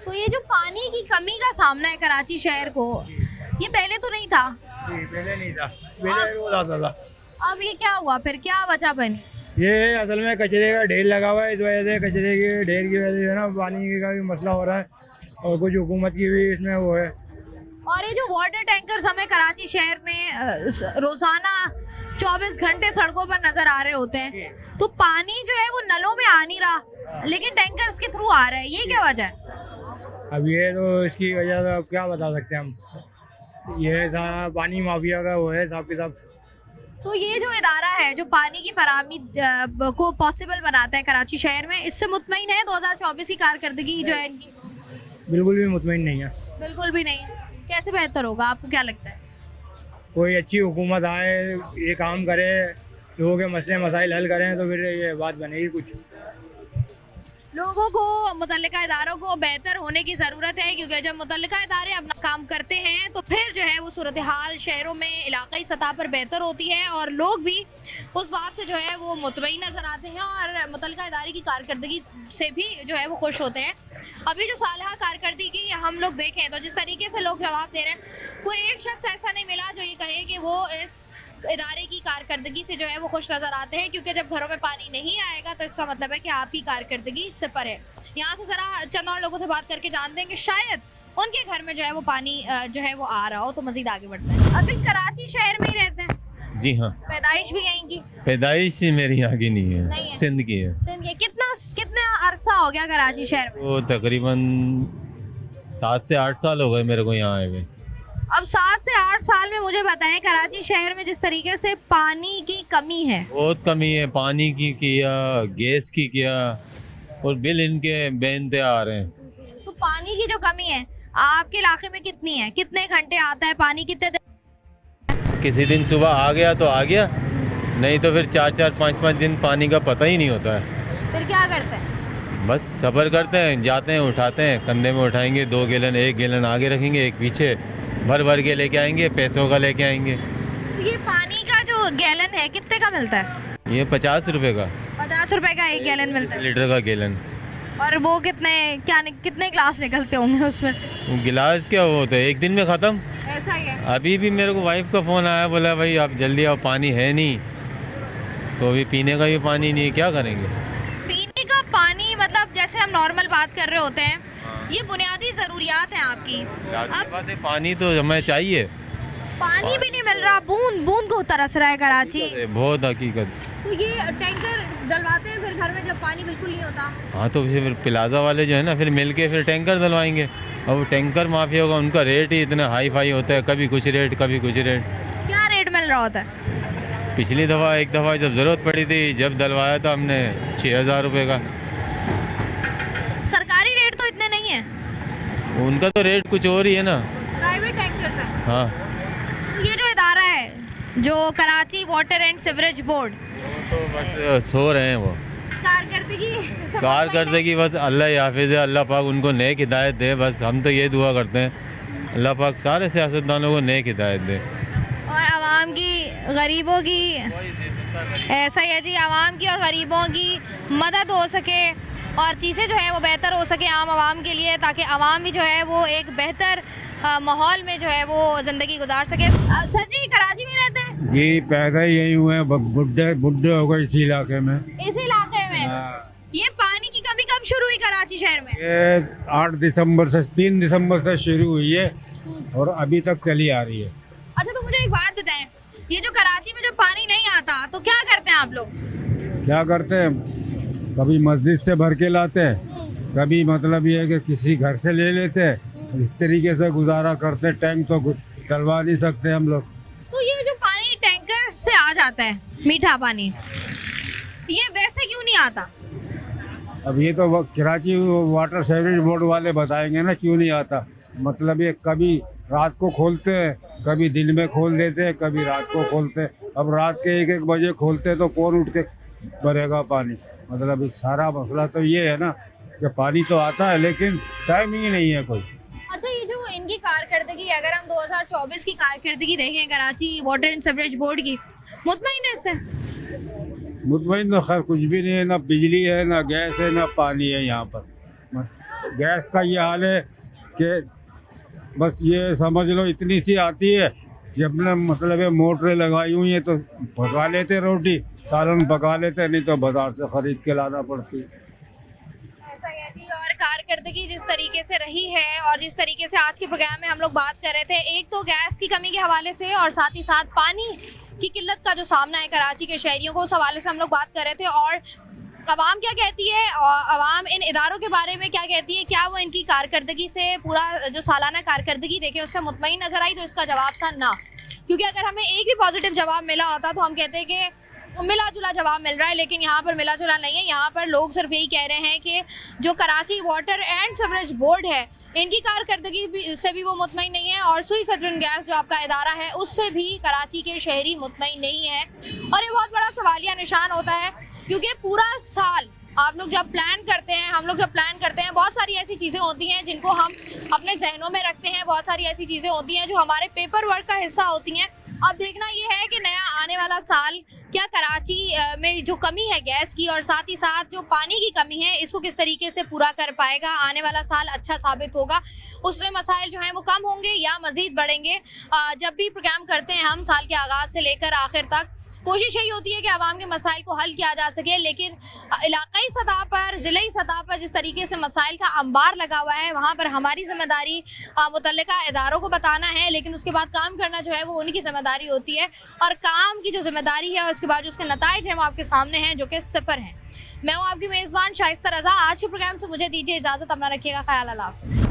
तो ये जो पानी की कमी का सामना है कराची शहर को, ये पहले तो नहीं था? पहले नहीं था, पहले रोज आता था। अब ये क्या हुआ फिर, क्या वजह बनी? ये असल में कचरे का ढेर लगा हुआ है, इस वजह से कचरे के ढेर की वजह से ना पानी का भी मसला हो रहा है, और कुछ हुकूमत की भी इसमें वो है। और ये जो वाटर टैंकर्स हमें कराची शहर में रोजाना 24 घंटे सड़कों पर नजर आ रहे होते हैं, तो पानी जो है वो नलों में आ नहीं रहा लेकिन टैंकर्स के थ्रू आ रहा है, ये क्या वजह है? अब ये तो इसकी वजह तो अब क्या बता सकते हैं हम, ये सारा पानी माफिया का वो है साहब के साहब। तो ये जो इदारा है जो पानी की फराहमी को पॉसिबल बनाता है कराची शहर में, इससे मुतमईन है 2024 की कारकर्दगी जो है इनकी? बिल्कुल भी मुतमईन नहीं है। बिल्कुल भी नहीं है। कैसे बेहतर होगा, आपको क्या लगता है? कोई अच्छी हुकूमत आए, ये काम करे, लोगों के मसले मसाइल हल करें तो फिर ये बात बनेगी कुछ। लोगों को, मुतल्लिका इदारों को बेहतर होने की ज़रूरत है, क्योंकि जब मुतल्लिका इदारे अपना काम करते हैं तो फिर जो है वो सूरत हाल शहरों में इलाक़ाई सतह पर बेहतर होती है और लोग भी उस बात से जो है वो मुतमईन नज़र आते हैं और मुतल्लिका इदारे की कारकर्दगी से भी जो है वो खुश होते हैं। अभी जो सालहा कारकर्दगी हम लोग देखें तो जिस तरीके से लोग जवाब दे रहे हैं, कोई एक शख्स ऐसा नहीं मिला जो ये कहे कि वो इस इदारे की कारकर्दगी से जो है वो खुश नज़र आते हैं, क्योंकि जब घरों में पानी नहीं आएगा तो इसका मतलब है कि आपकी कारकर्दगी सिफर है। यहाँ से ज़रा चंद और लोगों से बात करके जानते हैं कि शायद उनके घर में जो है वो पानी जो है वो आ रहा हो, तो मज़ीद आगे बढ़ते हैं। अगर कराची शहर में ही रहते हैं? जी हाँ। पैदाइश भी यहीं की? पैदाइश मेरी यहाँ की नहीं है, सिंध की है। सिंध की। कितना अरसा हो गया कराची शहर में? वो तकरीबन 7 से 8 साल हो गए मेरे को यहाँ आए हुए। अब 7 से 8 साल में मुझे बताएं, कराची शहर में जिस तरीके से पानी की कमी है, बहुत कमी है, पानी की किया, गैस की किया, और बिल इनके बेनते आ रहे हैं। तो पानी की जो कमी है आपके इलाके में कितनी है? कितने घंटे आता है पानी? कितने दिन? किसी दिन सुबह आ गया तो आ गया, नहीं तो फिर 4-4, 5-5 दिन पानी का पता ही नहीं होता है। फिर क्या करते हैं? बस सफ़र करते हैं, जाते हैं, उठाते हैं, कंधे में उठाएंगे, 2 गैलन, 1 गैलन आगे रखेंगे, एक पीछे, भर भर के लेके आएंगे, पैसों का लेके आएंगे। तो ये पानी का जो गैलन है कितने का मिलता है? ये 50 रुपए का। 50 रुपए का एक गैलन मिलता है? लीटर का गैलन। और वो कितने गिलास निकलते होंगे उसमें से? गिलास क्या होता है, एक दिन में ख़त्म। ऐसा ही है। अभी भी मेरे को वाइफ का फ़ोन आया, बोला भाई आप जल्दी आओ, पानी है नहीं। तो अभी पीने का भी पानी नहीं है, क्या करेंगे? पीने का पानी मतलब जैसे हम नॉर्मल बात कर रहे होते हैं, ये बुनियादी ज़रूरियात हैं आपकी। अब बात है, पानी तो हमें चाहिए, पानी भी नहीं मिल रहा, बूंद बूंद को तरस रहा है कराची। बहुत हकीकत। तो ये टैंकर डलवाते हैं फिर घर में जब पानी बिल्कुल नहीं होता? हाँ, तो फिर प्लाजा वाले जो है ना, फिर मिल के फिर टैंकर डलवाएंगे। और वो टैंकर माफिया होगा, उनका रेट ही इतना हाई फाई होता है, कभी कुछ रेट, कभी कुछ रेट। क्या रेट मिल रहा होता है? पिछली दफ़ा एक दफ़ा जब ज़रूरत पड़ी थी, जब डलवाया था हमने 6000 रुपये का। सरकारी रेट तो इतने नहीं है, उनका तो रेट कुछ और ही है ना, प्राइवेट टैंकर है। हाँ। ये जो इदारा है जो Karachi water and sewerage board, तो बस सो रहे हैं वो। कारकर्दगी बस अल्लाह ही हाफिज़ है, अल्लाह पाक उनको नेक हिदायत दे। बस हम तो ये दुआ करते हैं, अल्लाह पाक सारे सियासतदानों को नेक हिदायत दे। और आवाम की, गरीबों की, ऐसा ही है जी, आवाम की और गरीबों की मदद हो सके और चीज़ें जो है वो बेहतर हो सके आम आवाम के लिए, ताकि आवाम भी जो है वो एक बेहतर माहौल में जो है वो ज़िंदगी गुजार सके। सर जी कराची में रहते हैं? जी, पैदा ही यही हुए हैं, बुढ़े हो गए इसी इलाके में। इसी इलाके में? ये पानी की कमी कब शुरू हुई कराची शहर में? ये 3 दिसंबर से शुरू हुई है और अभी तक चली आ रही है। अच्छा, तो मुझे एक बात बताएं, ये जो कराची में जो पानी नहीं आता तो क्या करते हैं आप लोग? क्या करते हैं, कभी मस्जिद से भर के लाते हैं, कभी मतलब ये है कि किसी घर से ले लेते हैं, इस तरीके से गुजारा करते हैं। टैंक तो डलवा नहीं सकते हम लोग। तो ये जो पानी टैंकर से आ जाता है, मीठा पानी, ये वैसे क्यों नहीं आता? अब ये तो कराची वाटर सीवरेज बोर्ड वाले बताएंगे ना क्यों नहीं आता। मतलब ये कभी रात को खोलते हैं, कभी दिन में खोल देते हैं, कभी रात को खोलते हैं। अब रात के 1-1 बजे खोलते हैं तो कौन उठ के भरेगा पानी? मतलब इस सारा मसला तो ये है ना कि पानी तो आता है लेकिन टाइमिंग ही नहीं है कोई। अच्छा, ये जो इनकी कारकर्दगी, अगर हम 2024 की कारकर्दगी देखें Karachi water and sewerage board की, मुतमईन है इससे? मुतमईन तो खैर कुछ भी नहीं है, ना बिजली है, ना गैस है, ना पानी है यहाँ पर। गैस का ये हाल है कि बस ये समझ लो इतनी सी आती है, जब ने मतलब मोटरें लगाई हुई हैं तो पका लेते रोटी, सालन पका लेते, नहीं तो बाजार से ख़रीद के लाना पड़ती है। ऐसा है जी। और कारकर्दगी जिस तरीके से रही है और जिस तरीके से आज के प्रोग्राम में हम लोग बात कर रहे थे, एक तो गैस की कमी के हवाले से और साथ ही साथ पानी की किल्लत का जो सामना है कराची के शहरियों को, उस हवाले से हम लोग बात कर रहे थे। और अवाम क्या कहती है और अवाम इन इदारों के बारे में क्या कहती है, क्या वो इनकी कारकर्दगी से, पूरा जो सालाना कारकर्दगी देखे उससे मुतमईन नज़र आई? तो इसका जवाब था ना, क्योंकि अगर हमें एक भी पॉजिटिव जवाब मिला होता तो हम कहते कि मिला जुला जवाब मिल रहा है, लेकिन यहाँ पर मिला जुला नहीं है। यहाँ पर लोग सिर्फ यही कह रहे हैं कि जो Karachi water and sewerage board है इनकी कारकर्दगी से भी वो मुतमईन नहीं है, और सुई सतरन गैस जो आपका इदारा है उससे भी कराची के शहरी मुतमईन नहीं है। और ये बहुत बड़ा सवालिया निशान होता है, क्योंकि पूरा साल आप लोग जब प्लान करते हैं, हम लोग जब प्लान करते हैं, बहुत सारी ऐसी चीज़ें होती हैं जिनको हम अपने जहनों में रखते हैं, बहुत सारी ऐसी चीज़ें होती हैं जो हमारे पेपर वर्क का हिस्सा होती हैं। अब देखना ये है कि नया आने वाला साल क्या कराची में जो कमी है गैस की और साथ ही साथ जो पानी की कमी है इसको किस तरीके से पूरा कर पाएगा। आने वाला साल अच्छा साबित होगा, उसमें मसाइल जो हैं वो कम होंगे या मज़ीद बढ़ेंगे। जब भी प्रोग्राम करते हैं हम साल के आगाज़ से लेकर आखिर तक, कोशिश यही होती है कि आवाम के मसाइल को हल किया जा सके, लेकिन इलाकाई सतह पर, ज़िलाई सतह पर जिस तरीके से मसाइल का अंबार लगा हुआ है वहाँ पर हमारी ज़िम्मेदारी मुतल्लिका इदारों को बताना है, लेकिन उसके बाद काम करना जो है वो उनकी ज़िम्मेदारी होती है। और काम की जो ज़िम्मेदारी है उसके बाद जो उसके नताइज हैं वो आपके सामने हैं, जो कि सिफर हैं। मैं हूँ आपकी मेज़बान शाइस्ता रज़ा। आज के प्रोग्राम से मुझे दीजिए इजाज़त, अपना रखिएगा ख्याल। अल्लाह हाफ़िज़।